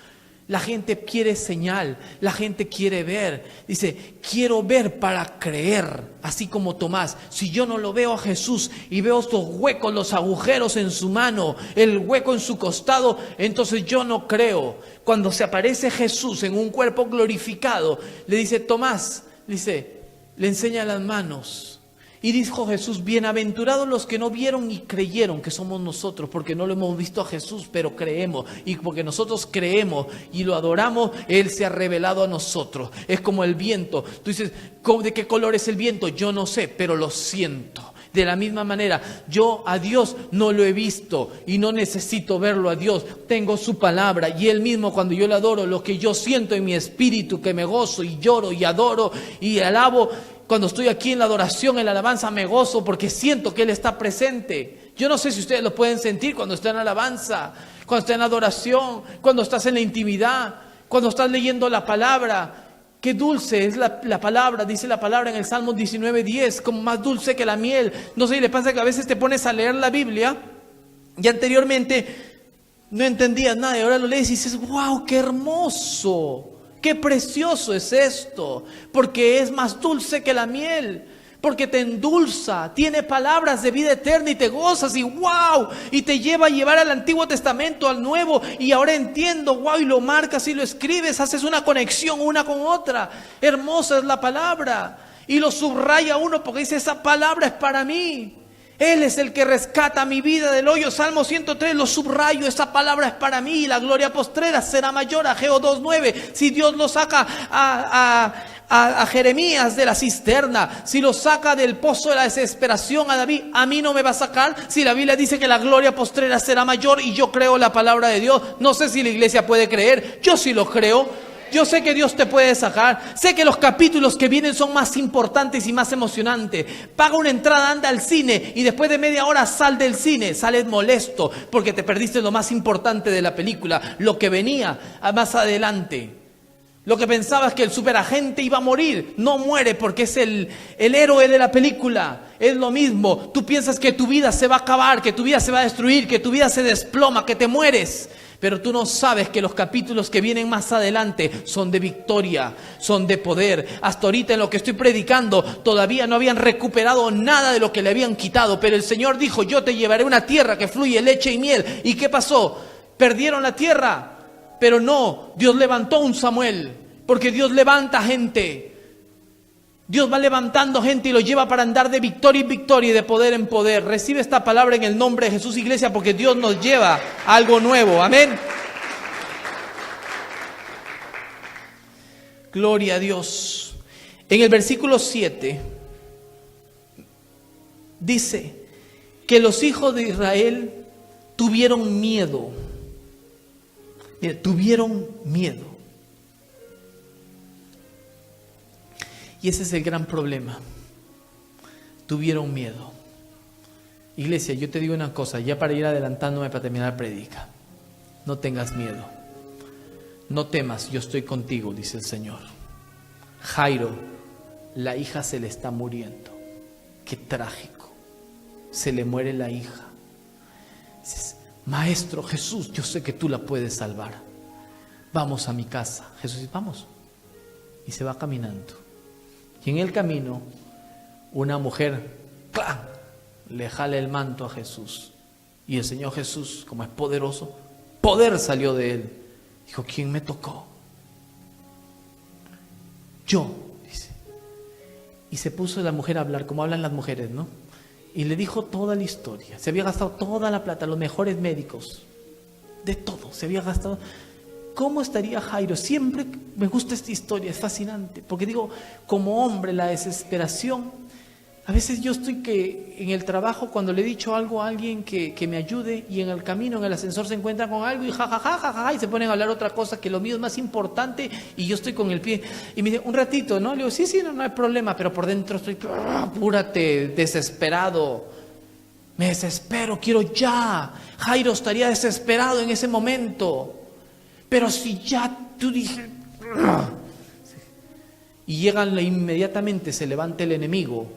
La gente quiere señal, la gente quiere ver. Dice, quiero ver para creer, así como Tomás. Si yo no lo veo a Jesús y veo estos huecos, los agujeros en su mano, el hueco en su costado, entonces yo no creo. Cuando se aparece Jesús en un cuerpo glorificado, le dice, Tomás, le enseña las manos. Y dijo Jesús, bienaventurados los que no vieron y creyeron, que somos nosotros, porque no lo hemos visto a Jesús, pero creemos. Y porque nosotros creemos y lo adoramos, Él se ha revelado a nosotros. Es como el viento. Tú dices, ¿de qué color es el viento? Yo no sé, pero lo siento. De la misma manera, yo a Dios no lo he visto y no necesito verlo a Dios. Tengo su palabra y Él mismo, cuando yo le adoro, lo que yo siento en mi espíritu, que me gozo y lloro y adoro y alabo. Cuando estoy aquí en la adoración, en la alabanza, me gozo porque siento que Él está presente. Yo no sé si ustedes lo pueden sentir cuando están en alabanza, cuando están en adoración, cuando estás en la intimidad, cuando estás leyendo la palabra. Qué dulce es la palabra, dice la palabra en el Salmo 19:10, como más dulce que la miel. No sé si le pasa que a veces te pones a leer la Biblia y anteriormente no entendías nada y ahora lo lees y dices, wow, qué hermoso. Qué precioso es esto, porque es más dulce que la miel, porque te endulza, tiene palabras de vida eterna y te gozas y wow, y te lleva a llevar al Antiguo Testamento, al Nuevo, y ahora entiendo, wow, y lo marcas y lo escribes, haces una conexión una con otra. Hermosa es la palabra, y lo subraya uno porque dice, esa palabra es para mí. Él es el que rescata mi vida del hoyo. Salmo 103, lo subrayo, esa palabra es para mí. La gloria postrera será mayor. Ageo 2:9. Si Dios lo saca a Jeremías de la cisterna, si lo saca del pozo de la desesperación a David, a mí no me va a sacar. Si la Biblia dice que la gloria postrera será mayor y yo creo la palabra de Dios, no sé si la iglesia puede creer, yo sí lo creo. Yo sé que Dios te puede sacar. Sé que los capítulos que vienen son más importantes y más emocionantes. Paga una entrada, anda al cine y después de media hora sal del cine. Sales molesto porque te perdiste lo más importante de la película, lo que venía más adelante. Lo que pensabas que el superagente iba a morir, no muere porque es el héroe de la película. Es lo mismo. Tú piensas que tu vida se va a acabar, que tu vida se va a destruir, que tu vida se desploma, que te mueres. Pero tú no sabes que los capítulos que vienen más adelante son de victoria, son de poder. Hasta ahorita en lo que estoy predicando todavía no habían recuperado nada de lo que le habían quitado. Pero el Señor dijo, yo te llevaré a una tierra que fluye leche y miel. ¿Y qué pasó? Perdieron la tierra. Pero no, Dios levantó un Samuel. Porque Dios levanta gente. Dios va levantando gente y lo lleva para andar de victoria en victoria y de poder en poder. Recibe esta palabra en el nombre de Jesús, iglesia, porque Dios nos lleva a algo nuevo. Amén. Gloria a Dios. En el versículo 7 dice que los hijos de Israel tuvieron miedo. Mira, tuvieron miedo. Y ese es el gran problema. Tuvieron miedo. Iglesia, yo te digo una cosa, ya para ir adelantándome para terminar la prédica. No tengas miedo. No temas, yo estoy contigo, dice el Señor. Jairo, la hija se le está muriendo. Qué trágico. Se le muere la hija. Dices, Maestro Jesús, yo sé que tú la puedes salvar. Vamos a mi casa. Jesús dice, vamos. Y se va caminando. Y en el camino, una mujer, ¡clang!, le jala el manto a Jesús. Y el Señor Jesús, como es poderoso, poder salió de él. Dijo, ¿quién me tocó? Yo, dice. Y se puso la mujer a hablar, como hablan las mujeres, ¿no? Y le dijo toda la historia. Se había gastado toda la plata, los mejores médicos, de todo, se había gastado. ¿Cómo estaría Jairo? Siempre me gusta esta historia, es fascinante, porque digo, como hombre, la desesperación. A veces yo estoy que en el trabajo, cuando le he dicho algo a alguien que me ayude, y en el camino, en el ascensor se encuentran con algo y jajaja, y se ponen a hablar otra cosa, que lo mío es más importante, y yo estoy con el pie, y me dice, un ratito, ¿no? Le digo, sí, no hay problema, pero por dentro estoy, apúrate, desesperado, me desespero, quiero ya. Jairo estaría desesperado en ese momento. Pero si ya tú dices, y llegan inmediatamente, se levanta el enemigo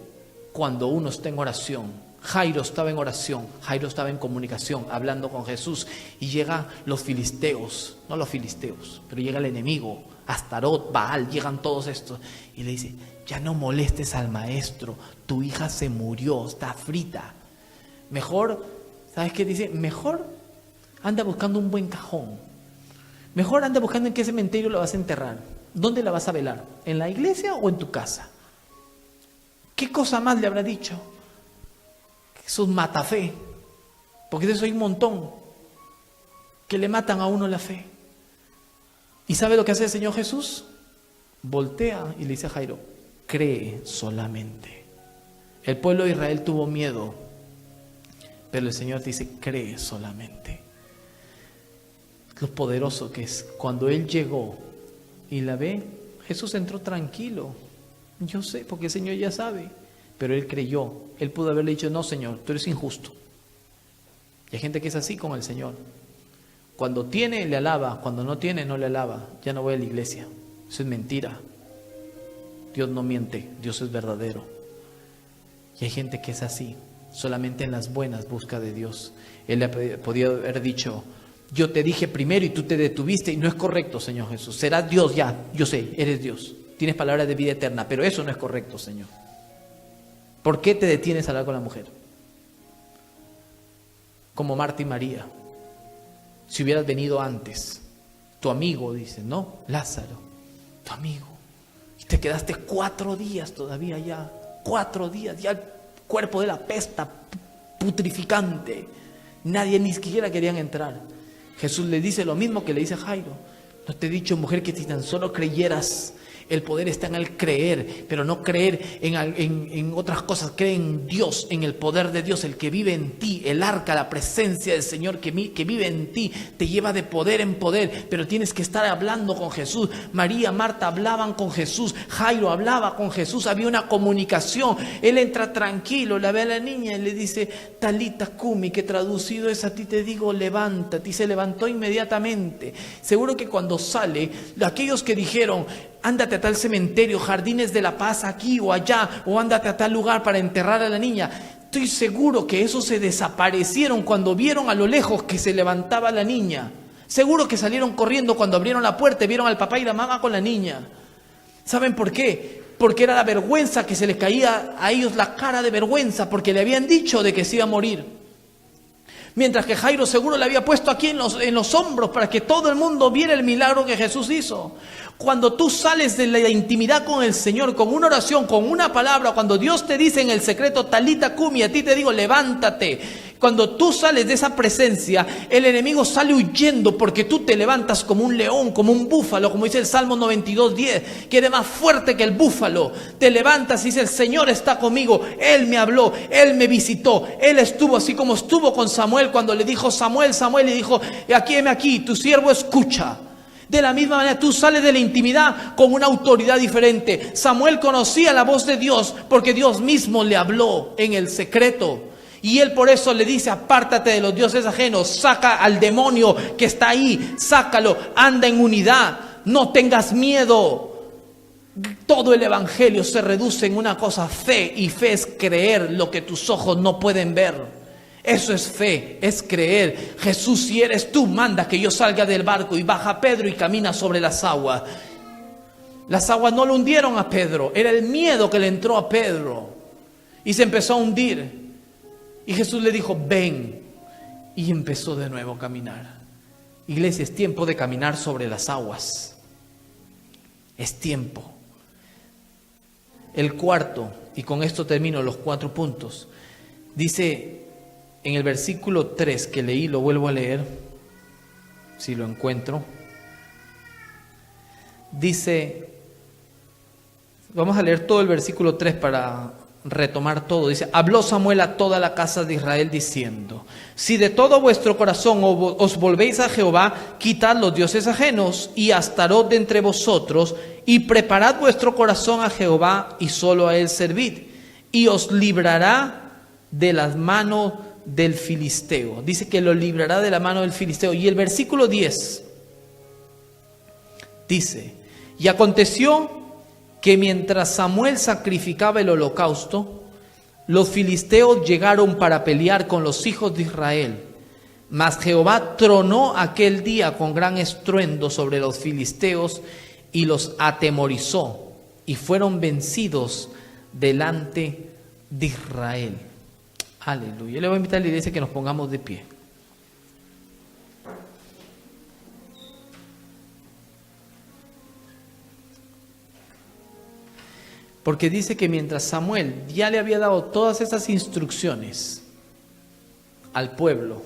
cuando uno está en oración. Jairo estaba en oración, Jairo estaba en comunicación, hablando con Jesús, y llegan los filisteos, no los filisteos, pero llega el enemigo, Astarot, Baal, llegan todos estos, y le dice, ya no molestes al maestro, tu hija se murió, está frita. Mejor, ¿sabes qué dice? Mejor anda buscando un buen cajón. Mejor anda buscando en qué cementerio la vas a enterrar. ¿Dónde la vas a velar? ¿En la iglesia o en tu casa? ¿Qué cosa más le habrá dicho? Es un matafe. Porque de eso hay un montón que le matan a uno la fe. ¿Y sabe lo que hace el Señor Jesús? Voltea y le dice a Jairo, cree solamente. El pueblo de Israel tuvo miedo, pero el Señor te dice, cree solamente. Lo poderoso que es. Cuando él llegó y la ve, Jesús entró tranquilo. Yo sé, porque el Señor ya sabe. Pero él creyó. Él pudo haberle dicho, no, Señor, tú eres injusto. Y hay gente que es así con el Señor. Cuando tiene, le alaba. Cuando no tiene, no le alaba. Ya no voy a la iglesia. Eso es mentira. Dios no miente. Dios es verdadero. Y hay gente que es así. Solamente en las buenas busca de Dios. Él le podía haber dicho, yo te dije primero y tú te detuviste, y no es correcto, Señor Jesús. Serás Dios ya, yo sé, eres Dios. Tienes palabras de vida eterna, pero eso no es correcto, Señor. ¿Por qué te detienes a hablar con la mujer? Como Marta y María. Si hubieras venido antes, tu amigo, dice, no, Lázaro, tu amigo. Y te quedaste 4 días todavía ya, 4 días, ya el cuerpo de la pesta, putrificante. Nadie ni siquiera querían entrar. Jesús le dice lo mismo que le dice a Jairo. No te he dicho, mujer, que si tan solo creyeras. El poder está en el creer, pero no creer en otras cosas. Cree en Dios, en el poder de Dios, el que vive en ti, el arca, la presencia del Señor que vive en ti, te lleva de poder en poder, pero tienes que estar hablando con Jesús. María, Marta hablaban con Jesús, Jairo hablaba con Jesús, había una comunicación. Él entra tranquilo, la ve a la niña y le dice, Talita Kumi, que traducido es, a ti te digo, levántate, y se levantó inmediatamente. Seguro que cuando sale, aquellos que dijeron, ándate a tal cementerio, Jardines de la Paz aquí o allá, o ándate a tal lugar para enterrar a la niña. Estoy seguro que esos se desaparecieron cuando vieron a lo lejos que se levantaba la niña. Seguro que salieron corriendo cuando abrieron la puerta y vieron al papá y la mamá con la niña. ¿Saben por qué? Porque era la vergüenza que se les caía a ellos, la cara de vergüenza, porque le habían dicho de que se iba a morir. Mientras que Jairo seguro le había puesto aquí en los hombros para que todo el mundo viera el milagro que Jesús hizo. Cuando tú sales de la intimidad con el Señor, con una oración, con una palabra, cuando Dios te dice en el secreto, Talita Kumi, a ti te digo, levántate. Cuando tú sales de esa presencia, el enemigo sale huyendo porque tú te levantas como un león, como un búfalo, como dice el Salmo 92:10, que eres más fuerte que el búfalo. Te levantas y dices, el Señor está conmigo, Él me habló, Él me visitó, Él estuvo así como estuvo con Samuel cuando le dijo Samuel, Samuel, y dijo, aquí, tu siervo escucha. De la misma manera tú sales de la intimidad con una autoridad diferente. Samuel conocía la voz de Dios porque Dios mismo le habló en el secreto. Y él por eso le dice, apártate de los dioses ajenos, saca al demonio que está ahí, sácalo, anda en unidad, no tengas miedo. Todo el evangelio se reduce en una cosa, fe, y fe es creer lo que tus ojos no pueden ver. Eso es fe, es creer. Jesús, si eres tú, manda que yo salga del barco. Y baja Pedro y camina sobre las aguas. Las aguas no lo hundieron a Pedro, era el miedo que le entró a Pedro. Y se empezó a hundir. Y Jesús le dijo, ven. Y empezó de nuevo a caminar. Iglesia, es tiempo de caminar sobre las aguas. Es tiempo. El cuarto, y con esto termino los 4 puntos. Dice en el versículo 3 que leí, lo vuelvo a leer, si lo encuentro. Dice, vamos a leer todo el versículo 3 para retomar todo. Dice, habló Samuel a toda la casa de Israel diciendo, si de todo vuestro corazón os volvéis a Jehová, quitad los dioses ajenos y Astarot de entre vosotros, y preparad vuestro corazón a Jehová y solo a él servid, y os librará de las manos del filisteo. Dice que lo librará de la mano del filisteo. Y el versículo 10 dice, y aconteció que mientras Samuel sacrificaba el holocausto, los filisteos llegaron para pelear con los hijos de Israel. Mas Jehová tronó aquel día con gran estruendo sobre los filisteos y los atemorizó, y fueron vencidos delante de Israel. Aleluya. Le voy a invitar a la iglesia que nos pongamos de pie. Porque dice que mientras Samuel ya le había dado todas esas instrucciones al pueblo,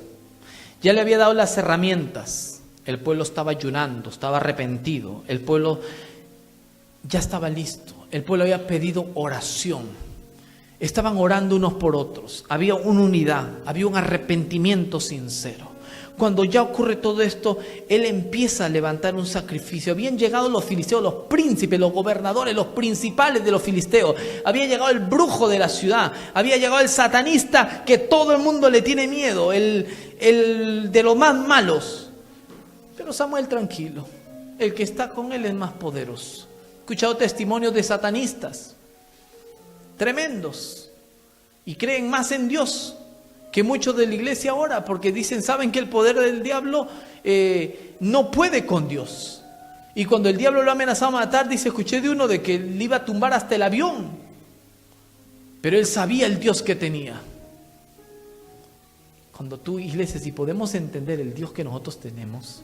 ya le había dado las herramientas, el pueblo estaba ayunando, estaba arrepentido, el pueblo ya estaba listo, el pueblo había pedido oración. Estaban orando unos por otros, había una unidad, había un arrepentimiento sincero. Cuando ya ocurre todo esto, él empieza a levantar un sacrificio. Habían llegado los filisteos, los príncipes, los gobernadores, los principales de los filisteos. Había llegado el brujo de la ciudad, había llegado el satanista que todo el mundo le tiene miedo, el de los más malos. Pero Samuel tranquilo, el que está con él es más poderoso. He escuchado testimonios de satanistas tremendos y creen más en Dios que muchos de la iglesia ahora, porque dicen, saben que el poder del diablo no puede con Dios. Y cuando el diablo lo ha amenazado a matar, dice, escuché de uno de que le iba a tumbar hasta el avión, pero él sabía el Dios que tenía. Cuando tú, iglesia, si podemos entender el Dios que nosotros tenemos,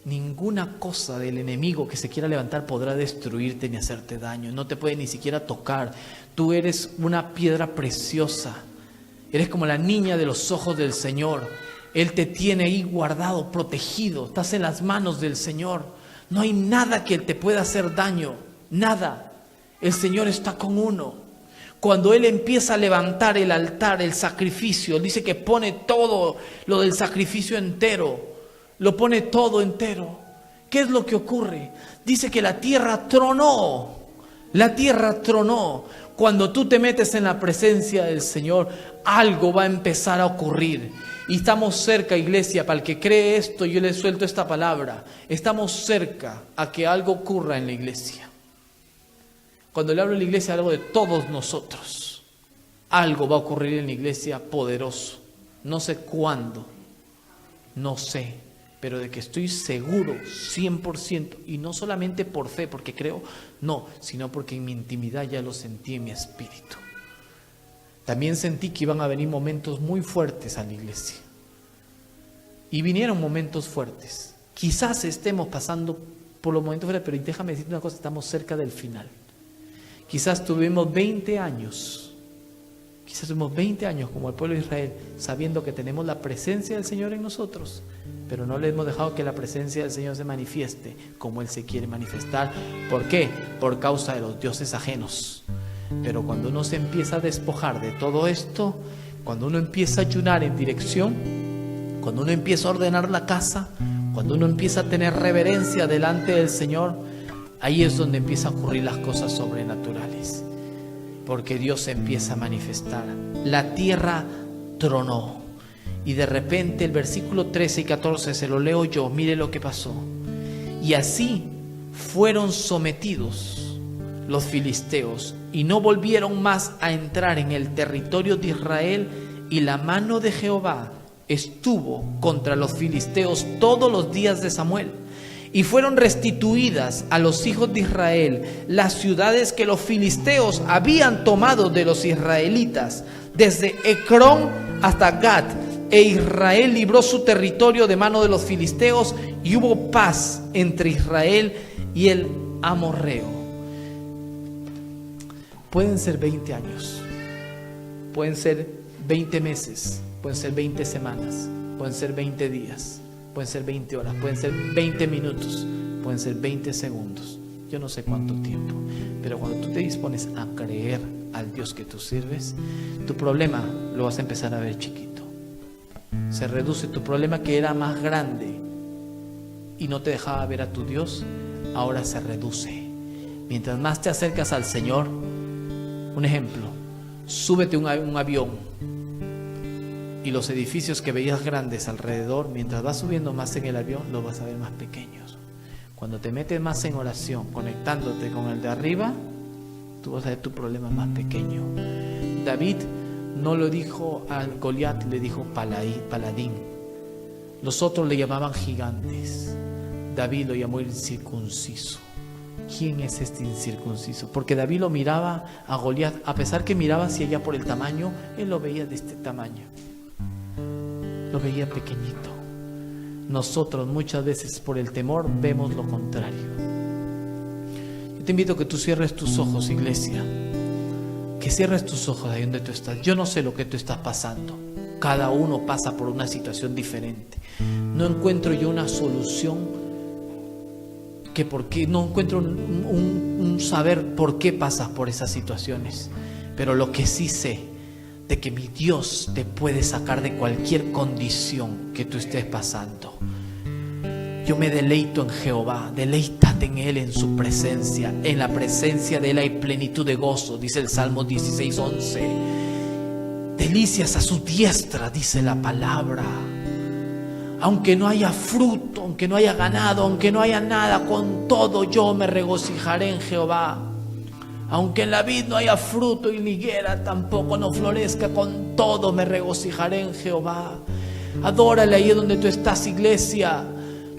ninguna cosa del enemigo que se quiera levantar podrá destruirte ni hacerte daño. No te puede ni siquiera tocar. Tú eres una piedra preciosa Eres como la niña de los ojos del Señor. Él te tiene ahí guardado, protegido. Estás en las manos del Señor. No hay nada que te pueda hacer daño. Nada. El Señor está con uno. Cuando Él empieza a levantar el altar, el sacrificio, dice que pone todo lo del sacrificio entero. Lo pone todo entero. ¿Qué es lo que ocurre? Dice que la tierra tronó. La tierra tronó. Cuando tú te metes en la presencia del Señor, algo va a empezar a ocurrir. Y estamos cerca, iglesia, para el que cree esto, yo le suelto esta palabra. Estamos cerca a que algo ocurra en la iglesia. Cuando le hablo de la iglesia, hablo de todos nosotros. Algo va a ocurrir en la iglesia poderoso. No sé cuándo, no sé, pero de que estoy seguro 100%, y no solamente por fe, porque creo, no, sino porque en mi intimidad ya lo sentí en mi espíritu. También sentí que iban a venir momentos muy fuertes a la iglesia. Y vinieron momentos fuertes. Quizás estemos pasando por los momentos fuertes, pero déjame decirte una cosa, estamos cerca del final. Quizás tuvimos 20 años como el pueblo de Israel, sabiendo que tenemos la presencia del Señor en nosotros, pero no le hemos dejado que la presencia del Señor se manifieste como Él se quiere manifestar. ¿Por qué? Por causa de los dioses ajenos. Pero cuando uno se empieza a despojar de todo esto, cuando uno empieza a ayunar en dirección, cuando uno empieza a ordenar la casa, cuando uno empieza a tener reverencia delante del Señor, ahí es donde empiezan a ocurrir las cosas sobrenaturales. Porque Dios se empieza a manifestar. La tierra tronó. Y de repente el versículo 13 y 14 se lo leo yo. Mire lo que pasó. Y así fueron sometidos los filisteos y no volvieron más a entrar en el territorio de Israel, y la mano de Jehová estuvo contra los filisteos todos los días de Samuel. Y fueron restituidas a los hijos de Israel las ciudades que los filisteos habían tomado de los israelitas, desde Ecrón hasta Gat. E Israel libró su territorio de mano de los filisteos, y hubo paz entre Israel y el amorreo. Pueden ser 20 años, pueden ser 20 meses, pueden ser 20 semanas, pueden ser 20 días, pueden ser 20 horas, pueden ser 20 minutos, pueden ser 20 segundos. Yo no sé cuánto tiempo, pero cuando tú te dispones a creer al Dios que tú sirves, tu problema lo vas a empezar a ver chiquito. Se reduce tu problema, que era más grande y no te dejaba ver a tu Dios, ahora se reduce. Mientras más te acercas al Señor, un ejemplo, súbete a un avión, y los edificios que veías grandes alrededor, mientras vas subiendo más en el avión, los vas a ver más pequeños. Cuando te metes más en oración, conectándote con el de arriba, tú vas a ver tu problema más pequeño. David no lo dijo al Goliat, le dijo paladín. Los otros le llamaban gigantes. David lo llamó el incircunciso. ¿Quién es este incircunciso? Porque David lo miraba a Goliat, a pesar que miraba hacia allá por el tamaño, él lo veía de este tamaño. Lo veía pequeñito. Nosotros muchas veces por el temor vemos lo contrario. Yo te invito a que tú cierres tus ojos, iglesia. Que cierres tus ojos ahí donde tú estás. Yo no sé lo que tú estás pasando. Cada uno pasa por una situación diferente. No encuentro yo una solución, que porque no encuentro un saber por qué pasas por esas situaciones. Pero lo que sí sé, de que mi Dios te puede sacar de cualquier condición que tú estés pasando. Yo me deleito en Jehová, deleítate en Él, en su presencia. En la presencia de Él hay plenitud de gozo, dice el Salmo 16:11. Delicias a su diestra, dice la palabra. Aunque no haya fruto, aunque no haya ganado, aunque no haya nada, con todo yo me regocijaré en Jehová. Aunque en la vid no haya fruto y la higuera tampoco no florezca, con todo me regocijaré en Jehová. Adórale ahí donde tú estás, iglesia.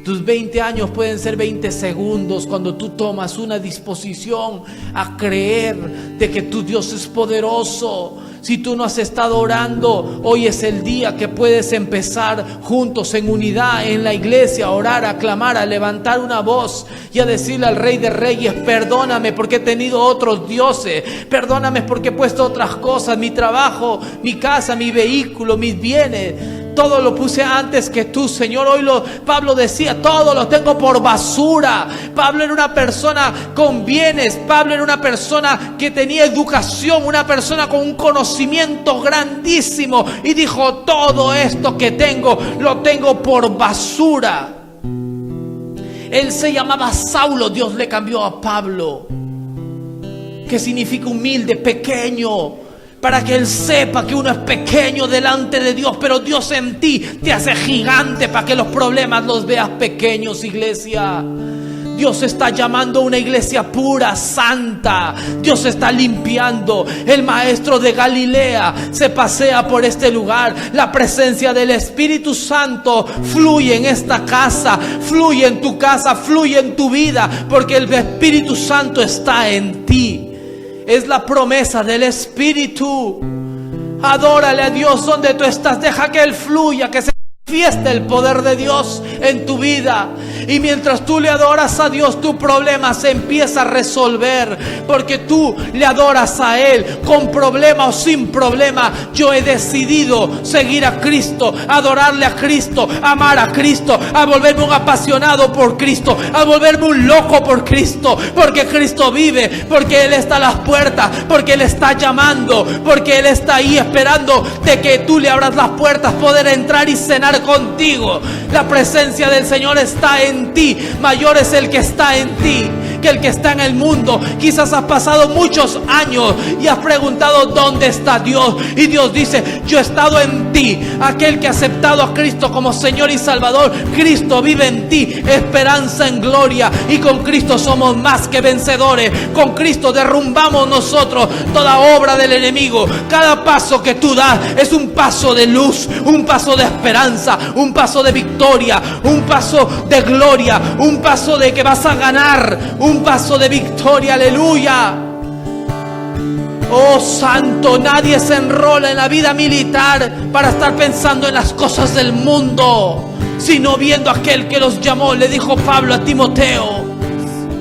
Tus 20 años pueden ser 20 segundos cuando tú tomas una disposición a creer de que tu Dios es poderoso. Si tú no has estado orando, hoy es el día que puedes empezar juntos en unidad en la iglesia, a orar, a clamar, a levantar una voz y a decirle al Rey de Reyes: perdóname porque he tenido otros dioses, perdóname porque he puesto otras cosas, mi trabajo, mi casa, mi vehículo, mis bienes, todo lo puse antes que tú, Señor. Hoy Pablo decía: todo lo tengo por basura. Pablo era una persona con bienes, Pablo era una persona que tenía educación, una persona con un conocimiento grandísimo, y dijo: todo esto que tengo, lo tengo por basura. Él se llamaba Saulo, Dios le cambió a Pablo, que significa humilde, pequeño, para que él sepa que uno es pequeño delante de Dios, pero Dios en ti te hace gigante para que los problemas los veas pequeños, iglesia. Dios está llamando a una iglesia pura, santa. Dios está limpiando. El maestro de Galilea se pasea por este lugar. La presencia del Espíritu Santo fluye en esta casa, fluye en tu casa, fluye en tu vida, porque el Espíritu Santo está en ti. Es la promesa del Espíritu. Adórale a Dios donde tú estás. Deja que Él fluya, que se manifieste el poder de Dios en tu vida. Y mientras tú le adoras a Dios, tu problema se empieza a resolver, porque tú le adoras a Él con problema o sin problema. Yo he decidido seguir a Cristo, adorarle a Cristo, amar a Cristo, a volverme un apasionado por Cristo, a volverme un loco por Cristo, porque Cristo vive, porque Él está a las puertas, porque Él está llamando, porque Él está ahí esperando de que tú le abras las puertas, poder entrar y cenar contigo. La presencia del Señor está en ti. Mayor es el que está en ti que el que está en el mundo. Quizás has pasado muchos años y has preguntado: ¿dónde está Dios? Y Dios dice: yo he estado en ti. Aquel que ha aceptado a Cristo como Señor y Salvador, Cristo vive en ti. Esperanza en gloria. Y con Cristo somos más que vencedores. Con Cristo derrumbamos nosotros toda obra del enemigo. Cada paso que tú das es un paso de luz, un paso de esperanza, un paso de victoria, un paso de gloria, un paso de que vas a ganar, un paso de victoria. Aleluya. Oh santo, nadie se enrola en la vida militar para estar pensando en las cosas del mundo, sino viendo a aquel que los llamó. Le dijo Pablo a Timoteo: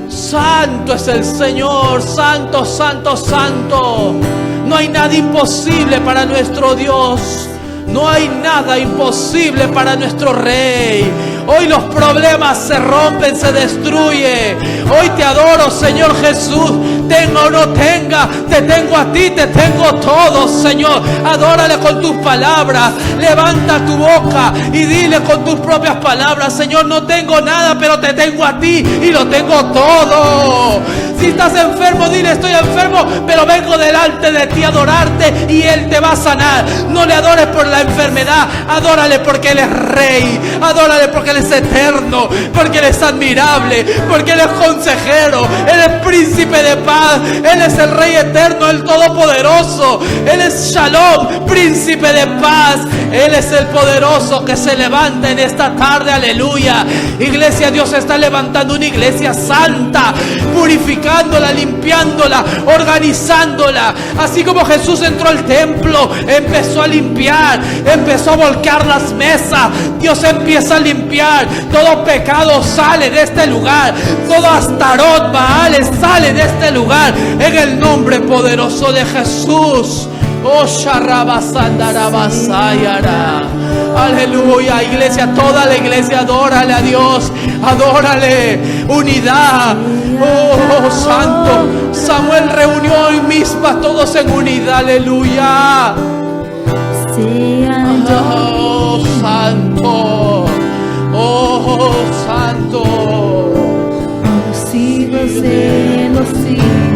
santo es el Señor, santo, santo, santo. No hay nada imposible para nuestro Dios. No hay nada imposible para nuestro Rey. Hoy los problemas se rompen, se destruyen. Hoy te adoro, Señor Jesús. Tenga o no tenga, te tengo a ti, te tengo todo, Señor. Adórale con tus palabras. Levanta tu boca y dile con tus propias palabras: Señor, no tengo nada, pero te tengo a ti y lo tengo todo. Si estás enfermo, dile: estoy enfermo, pero vengo delante de ti a adorarte y Él te va a sanar. No le adores por la enfermedad, adórale porque Él es Rey. Adórale porque Él es eterno, porque Él es admirable, porque Él es consejero, Él es príncipe de paz, Él es el Rey eterno, el todopoderoso. Él es Shalom, príncipe de paz. Él es el poderoso que se levanta en esta tarde. Aleluya. Iglesia, Dios está levantando una iglesia santa, purificándola, limpiándola, organizándola. Así como Jesús entró al templo, empezó a limpiar, empezó a volcar las mesas. Dios empieza a limpiar. Todo pecado sale de este lugar. Todo Astarot, Baales sale de este lugar, en el nombre poderoso de Jesús. Oh, Sharabasandarabasayara. Aleluya, iglesia, toda la iglesia, adórale a Dios, adórale, unidad. Oh, santo. Samuel reunió en Mizpa todos en unidad. Aleluya. Oh, santo. Oh, santo. Los siglos de los siglos.